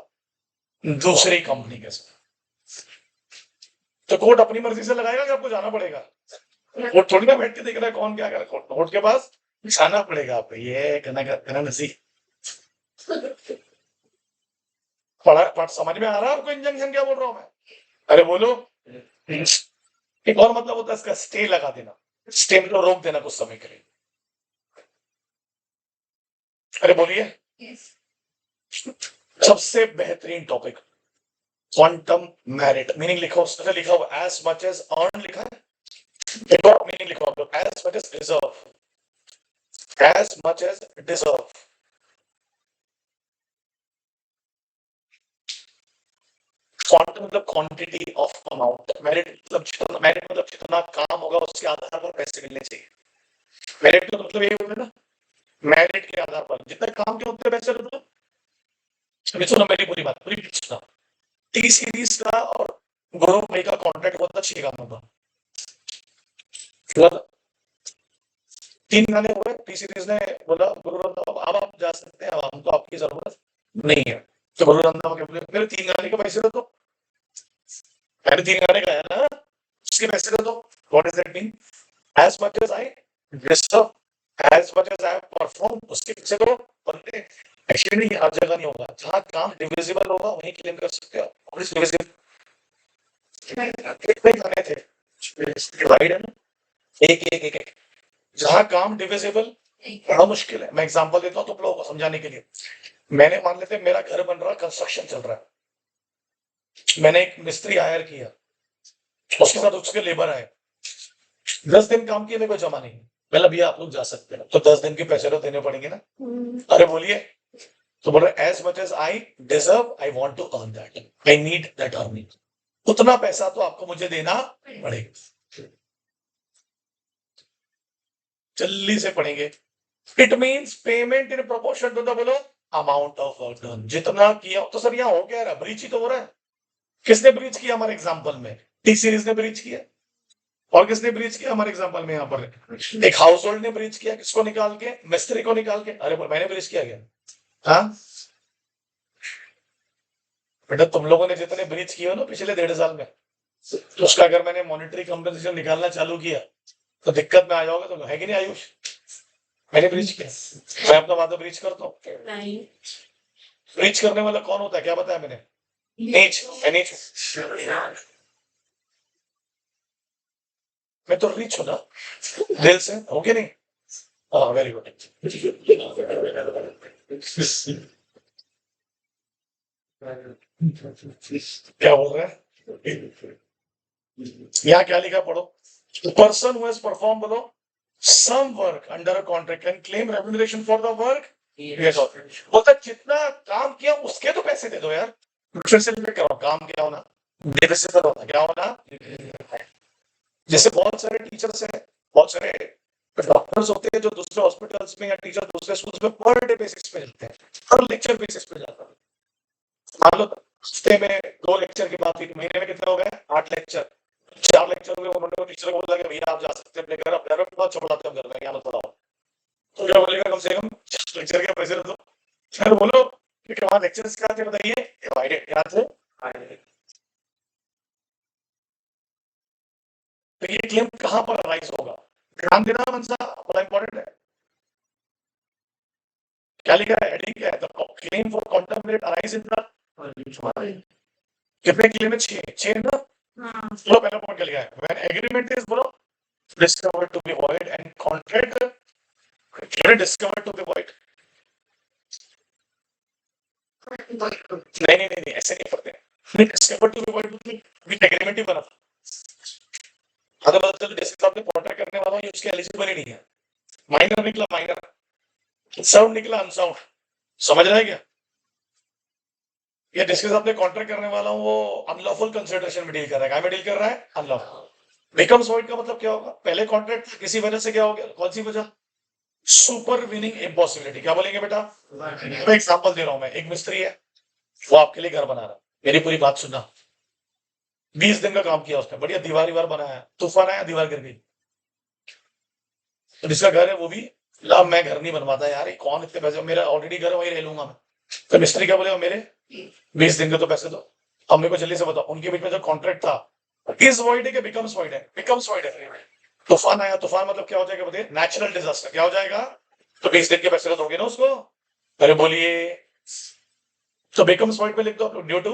दूसरी कंपनी के साथ। तो कोर्ट अपनी मर्जी से लगाएगा कि आपको जाना पड़ेगा, कोर्ट थोड़ी ना बैठ के देख रहा है कौन क्या कर, कोर्ट के पास जाना पड़ेगा आपको, ये कहना नसी पढ़ा समझ में आ रहा है आपको इंजंक्शन क्या बोल रहा हूं मैं। अरे बोलो, एक और मतलब होता है इसका स्टे लगा देना, स्टे मतलब रोक देना कुछ समय के लिए। अरे बोलिए, सबसे बेहतरीन टॉपिक क्वांटम मेरिट, मीनिंग लिखो, उसने लिखा हुआ एज मच एज अर्न लिखा है, एक और मीनिंग लिखो आप लोग, as much as deserve, as much as deserve. Quantum मतलब क्वांटिटी ऑफ अमाउंट, मेरिट मतलब जितना, मेरिट मतलब जितना काम होगा उसके आधार पर पैसे मिलने चाहिए। मेरिट का मतलब यही होता है ना, मेरिट के आधार पर जितना काम के उतने पैसे दो। अभी सुनो मेरी पूरी बात, पूरी सुनो। टी सीरीज का और गुरु भाई का कॉन्ट्रैक्ट बहुत अच्छी काम होगा, 3 गाने हुए, टी सीरीज ने बोला गुरु रंधावा अब आप जा सकते हैं, अब हमको आपकी जरूरत नहीं है। तो गुरु रंधावा के बोले मेरे 3 गाने के पैसे दे दो, मैंने 3 गाने गाया ना, उसके पैसे दे दो। What does that mean, as much as I deserve, as much as I perform, उसके पीछे दो बनते। एक्चुअली नहीं, हर जगह नहीं होगा, जहां काम डिविजिबल होगा वहीं क्लेम कर सकते हो। और इस डिविजिबल कितने गाने थे डिवाइड है ना, एक एक एक एक, जहां काम डिविजिबल बड़ा मुश्किल है। मैं एग्जांपल देता हूं तुम लोगों को समझाने के लिए। मैंने मान लेते मेरा घर बन रहा, कंस्ट्रक्शन चल रहा है, मैंने एक मिस्त्री हायर किया, उसके साथ उसके लेबर आए, 10 दिन काम किए, मेरे को जमा नहीं, मतलब भैया आप लोग जा सकते हैं, तो 10 दिन के पैसे तो देने पड़ेंगे ना। अरे बोलिए, तो बोल रहे as much as I deserve I want to earn that, I need that earning, उतना पैसा तो आपको मुझे देना पड़ेगा। जल्दी से पढ़ेंगे, it means payment in proportion to the बोलो अमाउंट ऑफ वर्क डन, जितना किया। तो सर यहाँ हो क्या रहा है, ब्रीच ही तो हो रहा है। किसने ब्रीच किया हमारे एग्जांपल में, टी सीरीज ने ब्रीच किया, और किसने ब्रीच किया हमारे एग्जांपल में, यहाँ पर एक हाउस होल्ड ने ब्रीच किया, किसको निकाल के, मिस्त्री को निकाल के। अरे मैंने ब्रीच किया क्या, हाँ बेटा तुम लोगों ने जितने ब्रीच किए हो ना पिछले 1.5 साल में, तो उसका अगर मैंने मॉनिटरी कंपनसेशन निकालना चालू किया तो दिक्कत में आ जाओगे, तो है कि नहीं आयुष, मैंने ब्रीच किया, मैं अपना वादा ब्रीच करता हूँ। ब्रीच करने वाला कौन होता है, क्या बताया मैंने, नीच, मैं नीच हूं, मैं तो रीच हूं ना दिल से, हो गया नहीं, हाँ वेरी गुड। क्या बोल रहे हैं, यहाँ क्या लिखा पढ़ो, पर्सन हु हैज परफॉर्म बोलो some work under a contract can claim remuneration for the work ये सो बोलता जितना काम किया उसके तो पैसे दे दो यार। फिर से रिपीट कर रहा हूँ, काम क्या होना, बेसिस होना, क्या होना। जैसे बहुत सारे टीचर्स हैं, बहुत सारे डॉक्टर्स होते हैं जो दूसरे हॉस्पिटल्स में या टीचर दूसरे स्कूल्स में पर डे बेसिस पे जाते हैं, हर लेक्चर बेसिस पे जाता है। मान लो हफ्ते में 2 लेक्चर की बात हुई, महीने में कितने हो गए? 8 लेक्चर। 4 लेक्चर हुए, उन्होंने वो टीचर को बोला कि भैया आप जा सकते हैं अपने घर, अपने घर में बहुत अच्छा पढ़ाते हैं हम घर में, यहाँ मत पढ़ाओ। तो क्या बोलेगा, कम से कम लेक्चर के पैसे दो। सर बोलो कि वहाँ लेक्चर्स क्या थे बताइए? डिवाइडेड क्या थे? तो ये क्लेम कहाँ पर अराइज होगा? ध्यान देना मनसा, बड़ा इंपॉर्टेंट है। क्या लिखा है? हेडिंग क्या है? The claim for quantum rate arise in the कितने क्लेम है? 6 ना। चलो पहला पॉइंट क्या लिखा है? व्हेन एग्रीमेंट इज बोलो discovered to be void and contract discovered to be void. नहीं नहीं नहीं नहीं, ऐसे नहीं पढ़ते हैं। Discovered to be void with agreement ही बना था। अगर पता चले जैसे आपने कॉन्ट्रैक्ट करने वाला हूँ, ये उसके एलिजिबल ही नहीं है, माइनर निकला, माइनर साउंड निकला, अनसाउंड। समझ रहा है क्या? ये जिसके साथ में कॉन्ट्रैक्ट करने वाला हूँ वो अनलॉफुल कंसिडरेशन में डील कर रहा है, क्या में डील कर रहा है? अनलॉफुल। बिकम्स वॉइड का मतलब क्या होगा? पहले कॉन्ट्रैक्ट था, किसी वजह से क्या हो गया? कौन सी वजह? Super winning impossibility. क्या बोलेंगे बेटा? मैं एग्जांपल दे रहा हूं, मैं एक मिस्त्री है, वो आपके लिए घर बना रहा है, मेरी पूरी बात सुनना। 20 दिन का काम किया उसने, बढ़िया दीवार बनाया, तूफान आया, दीवार गिर गई। तो जिसका घर है वो भी ला, मैं घर नहीं बनवाता यार, ये कौन इतने पैसे, मेरा ऑलरेडी घर है वही रह लूंगा मैं। तो मिस्त्री क्या बोलेगा? मेरे 20 दिन के तो पैसे दो। अब मेरे को जल्दी से बताओ, उनके बीच में जो कॉन्ट्रैक्ट था, इज वॉइड है कि बिकम्स वॉइड है? बिकम्स वॉइड है। तूफान आया, तूफान मतलब क्या हो जाएगा बताइए? Natural disaster. क्या हो जाएगा? तो 20 दिन के पैसे तो दोगे ना उसको? अरे बोलिए। तो बिकम्स वॉइड पे लिख दो ड्यू टू,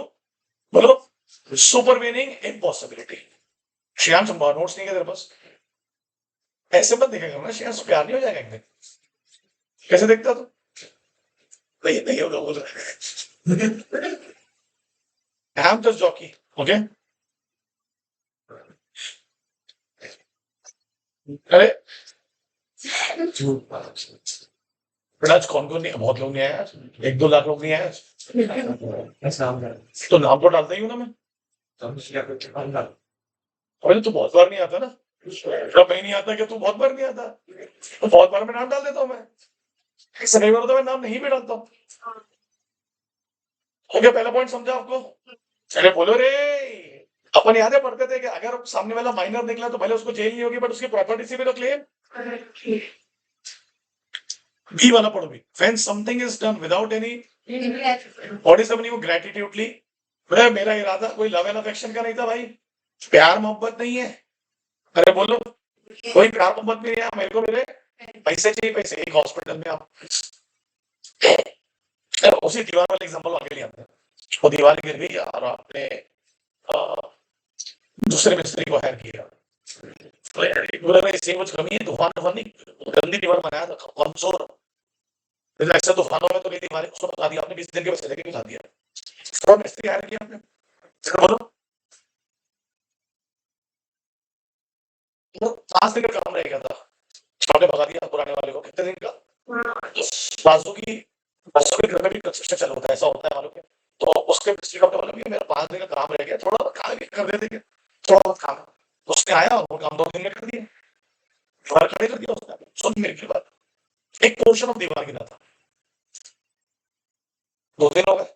बोलो सुपरवीनिंग इम्पॉसिबिलिटी। श्रेयांश नोट्स नहीं है तेरे पास? ऐसे मत देखा करना, श्रेयांश प्यार नहीं हो जाएगा एक दिन। कैसे देखता तू? नहीं नहीं होगा बोल रहा है। I am just jockey, okay. अरे पर आज कौन कौन नहीं, बहुत लोग नहीं आए आज, 1-2 लाख लोग नहीं आए आज। तो नाम तो डालता ही हूँ ना मैं। अरे तू बहुत बार नहीं आता ना, जब मैं नहीं आता कि तू बहुत बार नहीं आता, तो बहुत बार मैं नाम डाल देता हूँ मैं। सही बार तो मैं नाम नहीं भी डालता हूँ। हो गया पहला पॉइंट, समझा आपको? अरे बोलो रे। अपन याद है पढ़ते थे कि अगर सामने वाला माइनर निकला तो भले उसको जेल नहीं होगी, बट उसकी प्रॉपर्टी से भी तो क्लेम। बी वाला पढ़ो भी, when something is done without any, what is the meaning of gratuitously? मेरा इरादा कोई लव एंड अफेक्शन का नहीं था भाई, प्यार मोहब्बत नहीं है। अरे बोलो, कोई प्यार मोहब्बत भी नहीं है, मेरे को मेरे पैसे चाहिए, पैसे। एक हॉस्पिटल में आप उसी दीवार वाले एग्जांपल आगे ले आते हैं, वो दीवार गिर गई और आपने अ, दूसरे मिस्त्री को हायर किया, तो यार बोला भाई इससे कुछ कमी है, तूफान तूफान नहीं, गंदी दीवार बनाया था, कमजोर। ऐसे तूफानों में तो नहीं, दीवारें उसको बता दिया आपने, 20 दिन के पैसे लेके बता दिया, तो मिस्त्री हायर किया आपने। चलो बोलो, तो 5 दिन का काम रह गया था, आपने भगा दिया पुराने वाले को। कितने दिन का? बाजू की बाजू के घर में भी कंस्ट्रक्शन चालू होता है, ऐसा होता है मालूम है? तो उसके मिस्त्री को बोला मेरा 5 दिन का काम रह गया, थोड़ा बहुत काम कर दे देंगे, थोड़ा बहुत काम। तो उसने आया और वो काम 2 दिन में कर दिया, दीवार खड़े कर दिया उसने। सुन मेरी बात, एक पोर्शन ऑफ दीवार गिरा था, 2 दिन हो गए,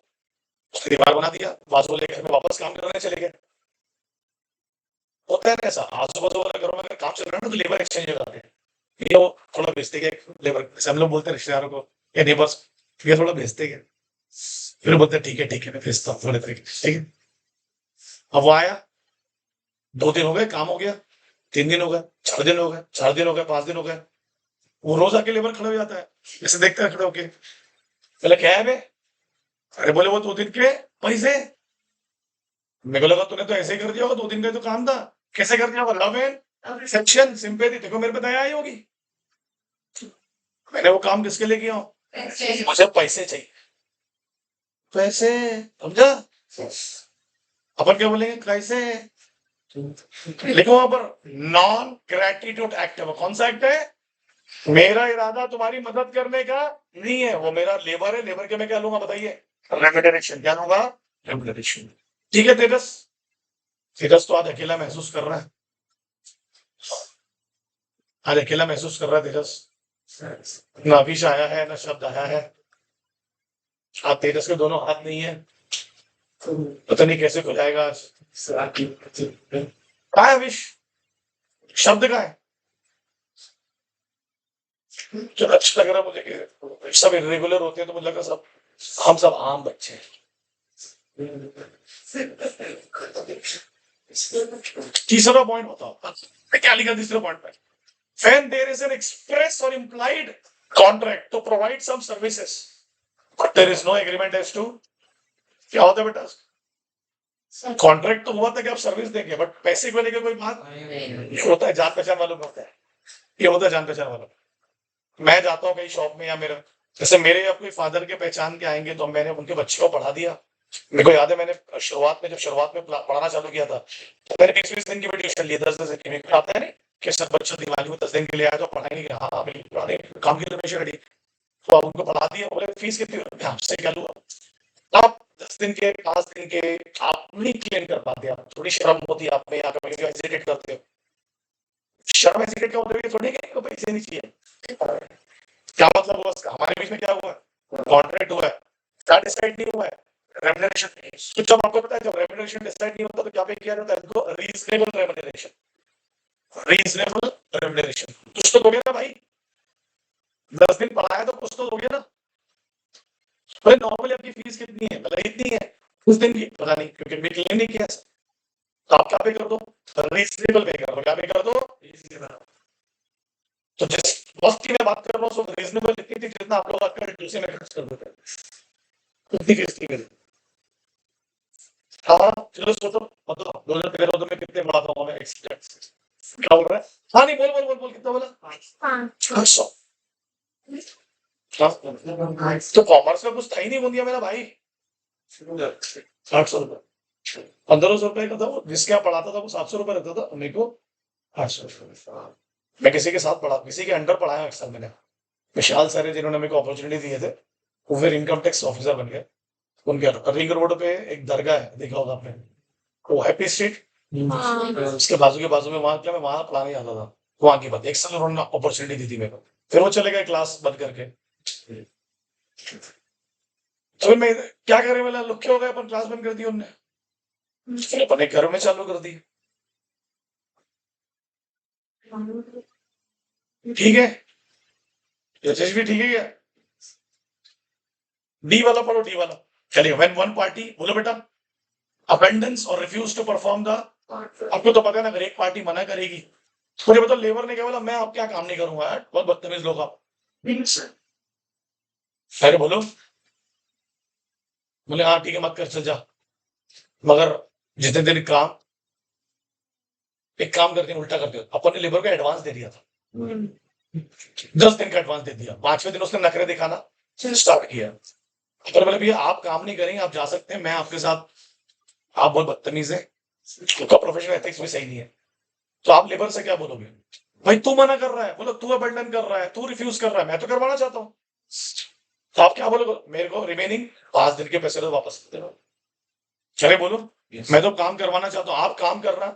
उसने दीवार बना दिया, बाजू वाले घर में वापस काम करने चले गए। होता है ना ऐसा, आजू बाजू वाले घरों में अगर काम चल रहा है ना तो लेबर एक्सचेंज हो जाते हैं, ये वो थोड़ा भेजते क्या लेबर, हम लोग बोलते हैं रिश्तेदारों को या नेबर्स, ये थोड़ा भेजते क्या, फिर बोलते हैं ठीक है मैं भेजता हूँ थोड़े तरीके, ठीक है। अब वो आया, 2 दिन हो गए, काम हो गया, 3 दिन हो गए, 4 दिन हो गए, 4 दिन हो गए, 5 दिन हो गए, वो रोज आके लेबर खड़ा हो जाता है, ऐसे देखता है खड़े होके, बोले क्या है बे? अरे बोले वो 2 दिन के पैसे। मेरे को लगा तूने तो ऐसे ही कर दिया होगा, 2 दिन का ही तो काम था, कैसे कर दिया होगा? लव एंड सेक्शन सिंपैथी, देखो मेरे पे दया आई होगी, मैंने वो काम किसके लिए किया हूँ? मुझे पैसे चाहिए, पैसे, समझा? अपन क्या बोलेंगे? कैसे? लिखो वहां पर, नॉन ग्रेटिट्यूड एक्ट है वो। कौन सा एक्ट है? मेरा इरादा तुम्हारी मदद करने का नहीं है, वो मेरा लेबर है, लेबर के मैं क्या लूंगा बताइए? रेम्यूनरेशन। क्या लूंगा? रेम्यूनरेशन। ठीक है तेजस, तेजस तो आज अकेला महसूस कर रहा है, आज अकेला महसूस कर रहा है तेजस। ना अभिष आया है ना शब्द आया है, आज तेजस के दोनों हाथ नहीं है, पता नहीं कैसे खुलाएगा आज। कहा है अभिष? शब्द का है? जो अच्छा लग रहा है मुझे कि सब इरेगुलर होते हैं, तो मुझे लगा सब हम सब आम बच्चे हैं। तीसरा पॉइंट बताओ, मैं क्या लिखा तीसरे पॉइंट पे? When there is an express or implied contract to provide some services, but there is no agreement as to क्या होता है बेटा? कॉन्ट्रैक्ट तो हुआ था कि आप सर्विस देंगे, बट पैसे को लेकर कोई बात ये होता है, जान पहचान वालों में होता है, ये होता है जान पहचान वालों में। मैं जाता हूँ कहीं शॉप में, या मेरा जैसे मेरे या कोई फादर के पहचान के आएंगे, तो मैंने उनके बच्चे को पढ़ा दिया। मेरे को याद है, मैंने जब शुरुआत में पढ़ाना चालू किया था, तो मैंने 20-20 दिन की भी ट्यूशन ली, 10 दिन की। मेरे को आता है नहीं कि सर बच्चा दिवाली में 10 दिन के लिए आया तो पढ़ाएंगे, हाँ बिल्कुल पढ़ाने, काम की लोकेशन रेडी। तो आप उनको पढ़ा दिया, बोले फीस कितनी होगी? हमसे क्या लूँ? आप 10 दिन के 5 दिन के आप नहीं क्लेम कर पाते, आप थोड़ी शर्म होती है आप में, या कभी हेजिटेट करते हो। शर्म हेजिटेट क्या होता है? थोड़ी कि पैसे नहीं चाहिए, क्या मतलब हुआ उसका? हमारे बीच में क्या हुआ? कॉन्ट्रैक्ट हुआ है, क्या डिसाइड नहीं हुआ है? रेम्यूनरेशन। तो जब आपको पता है, जब रेम्यूनरेशन डिसाइड नहीं होता तो क्या पे किया जाता है? इनको रीजनेबल रेम्यूनरेशन, रीजनेबल रेम्यूनरेशन। कुछ तो दोगे ना भाई, 10 दिन पढ़ाया तो कुछ तो दोगे ना। भाई नॉर्मली आपकी फीस कितनी है? मतलब इतनी है, उस दिन की पता नहीं, क्योंकि मैं क्लेम नहीं किया, तो आप क्या पे कर दो? रीजनेबल पे कर दो। क्या पे कर दो? तो जिस वक्त की मैं बात कर रहा हूँ, रीजनेबल इतनी थी जितना आप लोग आकर दूसरे में खर्च कर देते हैं, उतनी फीस थी मेरी। हाँ चलो सोचो, बताओ 2013 में कितने बड़ा था मैं एक्सीडेंट? क्या बोल रहा है? हाँ नहीं, बोल बोल बोल बोल, कितना बोला? 800। तो कॉमर्स में कुछ था ही नहीं बूंदिया मेरा भाई। 800 रुपए, 1500 रुपए का था वो, जिसके यहाँ पढ़ाता था वो 700 रुपए रहता था, मेरे को 800। मैं किसी के साथ पढ़ा, किसी के अंडर पढ़ाया अक्सर मैंने। विशाल सर है जिन्होंने मेरे को अपॉर्चुनिटी दिए थे, वो फिर इनकम टैक्स ऑफिसर बन गए। उनके रिंग रोड पे एक दरगाह है, देखा होगा आपने, वो हैप्पी स्ट्रीट, उसके बाजू में वहां क्या, मैं वहां पढ़ाने जाता था। वहां की बात, एक साल उन्होंने अपॉर्चुनिटी दी थी मेरे को, फिर वो चले गए क्लास बंद करके। तो फिर मैं क्या करें, मेरा लुक हो गया, अपन क्लास बंद कर दी उनने, फिर अपने घर में चालू कर दी। ठीक है, यशस्वी भी ठीक है क्या? डी वाला पढ़ो, डी वाला। चलिए, व्हेन वन पार्टी, बोलो बेटा, अबेंडेंस और रिफ्यूज टू परफॉर्म द, आपको तो पता है ना, अगर एक पार्टी मना करेगी, मुझे बताओ, लेबर ने क्या बोला, मैं आप क्या काम नहीं करूंगा यार, बहुत बदतमीज लोग आप। अरे बोलो, बोले हाँ ठीक है मत कर, चल जा। मगर जितने दिन काम, एक काम करते हैं उल्टा करते हो, अपन ने लेबर को एडवांस दे दिया था, 10 दिन का एडवांस दे दिया, 5वें दिन उसने नखरे दिखाना स्टार्ट किया। पर बोले भैया आप काम नहीं करेंगे, आप जा सकते हैं, मैं आपके साथ, आप बहुत बदतमीज है, आपका प्रोफेशनल एथिक्स भी सही नहीं है। तो आप लेबर से क्या बोलोगे? भाई तू मना कर रहा है, बोलो तू अबेंडन कर रहा है, तू रिफ्यूज कर रहा है, मैं तो करवाना चाहता हूँ। तो आप क्या बोलोगे? मेरे को रिमेनिंग 5 दिन के पैसे तो वापस दे दो। चले बोलो, मैं तो काम करवाना चाहता हूँ, आप काम कर रहा,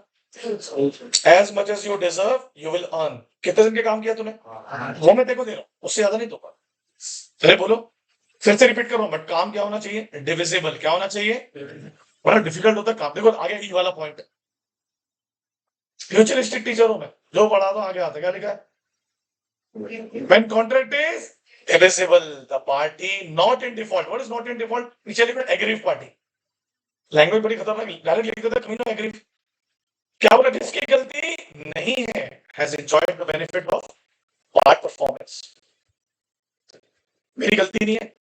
as much as you deserve you will earn. कितने दिन के काम किया तूने, वो मैं तेरे को दे रहा हूँ, उससे ज्यादा नहीं दूंगा। चले बोलो, फिर से रिपीट करो, बट काम क्या होना चाहिए? डिविजिबल। क्या होना चाहिए? बड़ा डिफिकल्ट होता है काम। देखो आगे ई वाला पॉइंट, फ्यूचरिस्टिक टीचर हूं मैं, जो पढ़ा दो आगे आता, क्या लिखा है? When contract is divisible, the party not in default. What is not in default? नीचे लिखो aggrieved party. लैंग्वेज बड़ी खतरनाक, डायरेक्ट लिख देता कमीनो aggrieved। क्या बोला? जिसकी गलती नहीं है, has enjoyed the benefit of part performance. मेरी गलती नहीं है,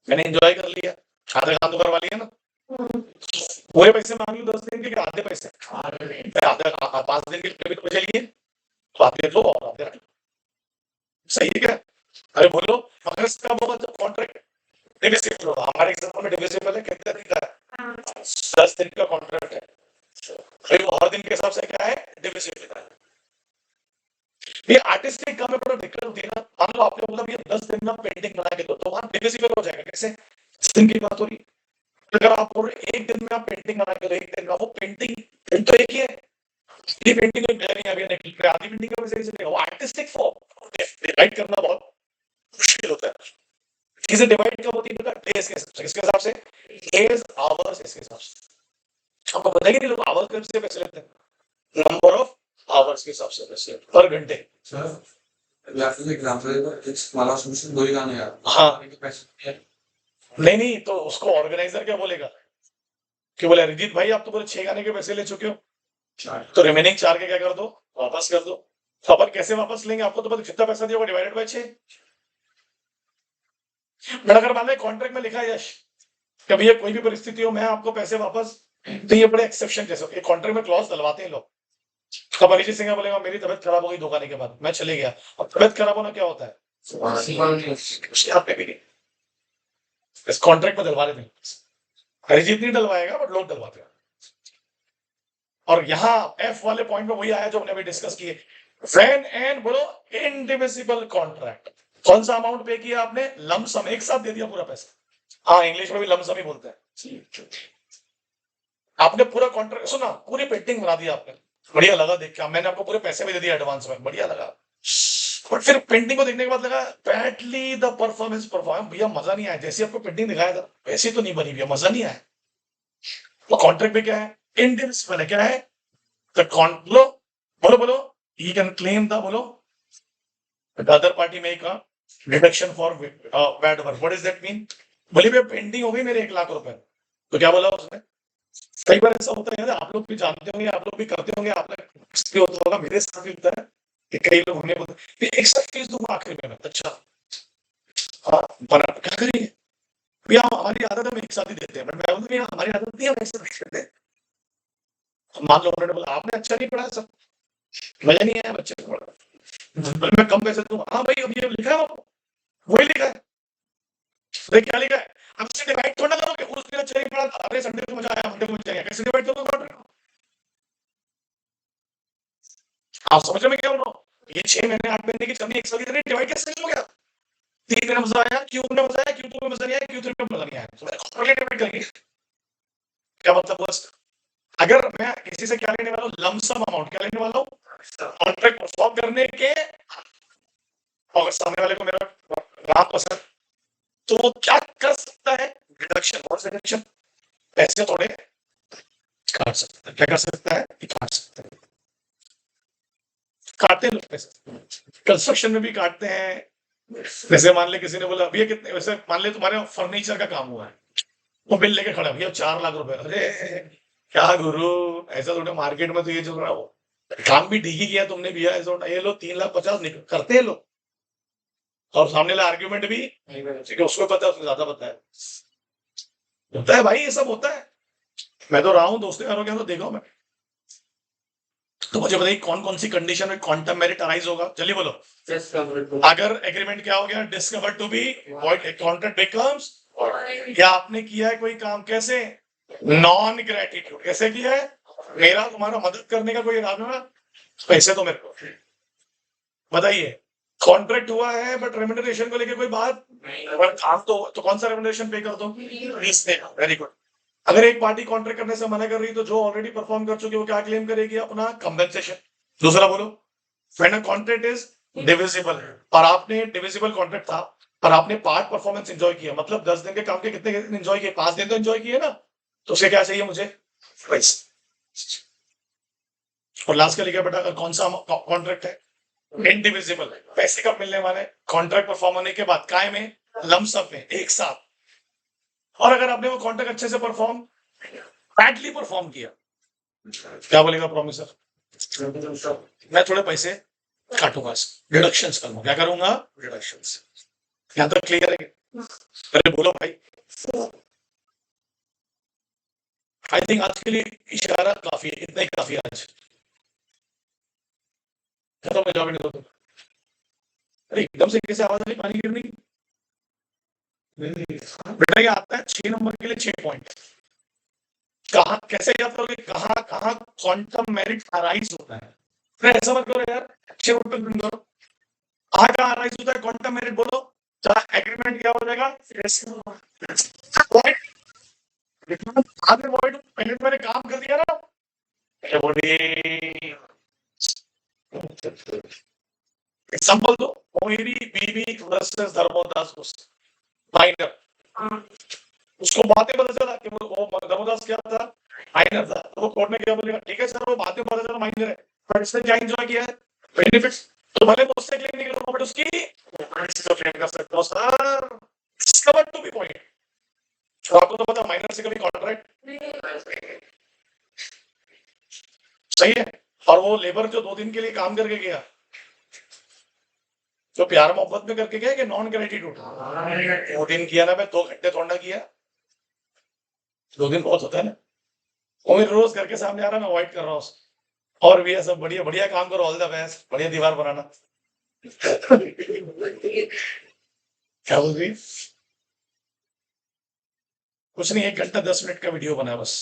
मैंने एंजॉय कर लिया, आधा काम तो करवा लिया ना। पूरे पैसे मांग लूं 10 दिन के, आधे पैसे? आधे 5 दिन के लिए पैसे लिए, तो आधे लो और आधे रख लो। सही है क्या? अरे बोलो, मगर इसका बहुत जब कॉन्ट्रैक्ट डिविजिबल होगा, हमारे एग्जांपल में डिविजिबल है, कितने दिन का है? 10 दिन का कॉन्ट्रैक्ट है, फिर वो हर दिन के हिसाब से क्या है? डिविजिबल है। ये आर्टिस्टिक काम में बड़ा दिक्कत होती है ना। मान लो आपने बोला भैया 10 दिन में पेंटिंग बना के दो, तो वहां डिविजिबल हो जाएगा। कैसे? 10 दिन की बात हो रही है। अगर आप बोल रहे एक दिन में आप पेंटिंग बना के दो, एक दिन में, वो पेंटिंग तो एक ही है। ये पेंटिंग कोई नया नहीं, अभी निकल रहा है, आधी पेंटिंग का वैसे चलेगा। वो आर्टिस्टिक फॉर्म डिवाइड करना बहुत मुश्किल होता है। चीजें डिवाइड कब होती है बेटा? डेज के हिसाब से। किसके हिसाब से? डेज, आवर्स, इसके हिसाब से। आपको पता ही नहीं, लोग आवर्स के पैसे लेते हैं, नंबर ऑफ आवर्स के हिसाब से पैसे पर घंटे।
दो ही गाने यार।
हाँ, नहीं तो उसको ऑर्गेनाइजर क्या बोलेगा कि बोले अरिजीत भाई आप तो बोले 6 गाने के पैसे ले चुके हो, तो रिमेनिंग 4 के क्या कर दो, वापस कर दो। तो अपन कैसे वापस लेंगे? आपको तो पता कितना पैसा दिया होगा, डिवाइडेड बाय 6। बट अगर मान लो कॉन्ट्रैक्ट में लिखा है यश कि भैया कोई भी परिस्थिति हो मैं आपको पैसे वापस, तो ये बड़े एक्सेप्शन जैसे एक कॉन्ट्रैक्ट में क्लॉज डलवाते हैं लोग। अब अरिजीत सिंह बोलेगा मेरी तबियत खराब हो गई 2 गाने के बाद, मैं चले गया। अब तबियत खराब होना क्या होता है? उसके हाथ में भी नहीं, इस कॉन्ट्रैक्ट में डलवा देते हैं। अरिजीत नहीं डलवाएगा बट लोग डलवाते हैं। और यहाँ एफ वाले पॉइंट में वही आया जो हमने अभी डिस्कस किए, व्हेन एंड बोलो इंडिविजिबल कॉन्ट्रैक्ट। कौन सा अमाउंट पे किया आपने? लमसम, एक साथ दे दिया पूरा पैसा। हाँ, इंग्लिश में भी लमसम ही बोलते हैं। आपने पूरा कॉन्ट्रैक्ट सुना, पूरी पेंटिंग बना दिया आपने, बढ़िया लगा देख के, मैंने आपको पूरे पैसे भी दे दिए एडवांस में, बढ़िया लगा। बट फिर पेंटिंग को देखने के बाद लगा बैडली द परफॉर्मेंस भैया मजा नहीं आया, जैसे आपको पेंटिंग दिखाया था वैसे तो नहीं बनी भैया, मजा नहीं आया। तो कॉन्ट्रैक्ट में क्या है? इंडिविजिबल है। क्या है? द बोलो बोलो बोलो, ही कैन क्लेम द बोलो the other party make a deduction for bad work. What is that mean? बोले भैया पेंटिंग हो गई मेरे 1 लाख रुपए, तो क्या बोला उसने? कई बार ऐसा होता है, आप लोग भी जानते होंगे, आप लोग भी करते होंगे, आप लोग भी होता होगा, मेरे साथ भी होता है कि कई लोग हमने बोलते एक साथ फीस दूंगा आखिर में। अच्छा हाँ, पर क्या करेंगे भैया, हमारी आदत हम एक साथ ही देते हैं। बट मैं बोलूँ हमारी आदत नहीं है, हम ऐसे करते हैं। मान लो उन्होंने बोला आपने अच्छा नहीं पढ़ा, सब मजा नहीं आया बच्चे को पढ़ा, मैं कम पैसे दूंगा। हाँ भाई, अब ये लिखा है, वही लिखा है, देख क्या लिखा है। अब इससे डिवाइड थोड़ा करोगे, उस दिन अच्छा नहीं पढ़ा था, अरे संडे को मजा आया, मंडे को मजा आया, कैसे डिवाइड करोगे? आप समझ में क्या बोल रहा हूँ? ये 6 महीने 8 महीने की कमी एक साथ इतनी डिवाइड कैसे करोगे? 3 दिन में मजा आया, Q1 में मजा आया, Q2 में मजा नहीं आया, Q3 में मजा नहीं आया, तो क्वार्टरली डिवाइड करेंगे। क्या मतलब बस? अगर मैं किसी से क्या लेने वाला हूँ? Lump sum amount. क्या लेने वाला हूँ? कॉन्ट्रैक्ट परफॉर्म करने के, और सामने वाले को मेरा काम पसंद, तो वो क्या कर सकता है? डिडक्शन। और डिडक्शन पैसे थोड़े काट सकता है। क्या कर सकता है? काट सकता है। काटते हैं लोग पैसे, कंस्ट्रक्शन में भी काटते हैं। जैसे मान ले किसी ने बोला भैया कितने, वैसे मान ले तुम्हारे फर्नीचर का काम हुआ है, वो बिल लेके खड़ा भैया 4 लाख रुपए। अरे क्या गुरु, ऐसा थोड़ा मार्केट में तो ये चल रहा हो, काम भी ठीक ही किया तुमने भैया, ऐसा ये लो 3,50,000 निकल करते हैं लोग। और सामने वाला आर्ग्यूमेंट भी कि उसको पता है, उसको ज्यादा पता है। होता है भाई, ये सब होता है। मैं तो रहा हूँ दोस्तों यारों के, तो देखा मैं। तो मुझे बताइए कौन कौन सी कंडीशन में क्वांटम मेरिट अराइज होगा? चलिए बोलो। अगर एग्रीमेंट क्या हो गया? Discover to be void, contract becomes, या आपने किया है कोई काम, कैसे? Non gratitude. कैसे किया है? मेरा तुम्हारा मदद करने का कोई इरादा ना, पैसे तो मेरे को बताइए। कॉन्ट्रैक्ट हुआ है बट रेम्यूनरेशन को लेके कोई बात नहीं, काम तो कौन सा रेम्यूनरेशन पे कर दो? Very good. अगर एक पार्टी कॉन्ट्रैक्ट करने से मना कर रही है, तो जो ऑलरेडी परफॉर्म कर चुकी है वो क्या क्लेम करेगी? अपना कंपेंसेशन। दूसरा बोलो, when a contract is divisible, और आपने डिविजिबल कॉन्ट्रैक्ट था और आपने पार्ट परफॉर्मेंस एंजॉय किया, मतलब 10 दिन के काम के कितने दिन एंजॉय किए? 5 दिन तो एंजॉय किए ना, तो उसे क्या चाहिए मुझे? पैसे। और लास्ट का लिखा बेटा, कौन सा कॉन्ट्रैक्ट है? इंडिविजिबल। पैसे कब मिलने वाले? कॉन्ट्रैक्ट परफॉर्म होने के बाद। काय में? लमसम में, एक साथ। और अगर आपने वो कॉन्ट्रैक्ट अच्छे से परफॉर्म, बैडली परफॉर्म किया, क्या बोलेगा प्रोमिसर? मैं थोड़े पैसे काटूंगा, डिडक्शंस करूंगा। क्या करूंगा? डिडक्शंस। यहां तक क्लियर है? अरे बोलो भाई। आई थिंक आज के लिए इशारा काफी है, इतना ही काफी है आज। खत्म हो जाओगे नहीं तो। अरे एकदम से कैसे आवाज आई पानी गिरने की? बेटा ये आता है 6 नंबर के लिए 6 पॉइंट। कहा कैसे याद करोगे? कहां कहां क्वांटम मेरिट अराइज होता है? अरे ऐसा मत करो यार, अच्छे रोड पे तुम करो। आगे राइज होता है क्वांटम मेरिट बोलो, जहाँ एग्रीमेंट क्या हो जाएगा, आधे वॉइड पहले तो मैंने काम कर दिया ना, एग्जाम्पल दो, मोहिनी बीबी वर्सेस धर्मोदास माइनर, उसको बातें पता चला कि वो धर्मदास क्या था, माइनर था, तो वो कोर्ट ने क्या बोलेगा, ठीक है सर वो बातें पता चला माइनर है, पर इसने क्या एंजॉय किया है, बेनिफिट्स, तो भले मैं उससे क्लेम नहीं करूंगा बट उसकी को क्लेम कर सकता हूँ sir, discover to be point. तो आपको तो पता माइनर से कभी कॉन्ट्रैक्ट सही है, और वो लेबर जो 2 दिन के लिए काम करके गया, तो प्यार मोहब्बत में करके गया कि नॉन ग्रेटिट्यूड, 2 दिन किया ना, मैं 2 घंटे थोड़ा किया, 2 दिन बहुत होता है ना, वो मेरे रोज घर के सामने आ रहा है, मैं अवॉइड कर रहा हूँ, और भी है सब बढ़िया बढ़िया काम करो, ऑल द बेस्ट, बढ़िया दीवार बनाना। क्या बोल रही, कुछ नहीं, 1 घंटा 10 मिनट का वीडियो बना है बस।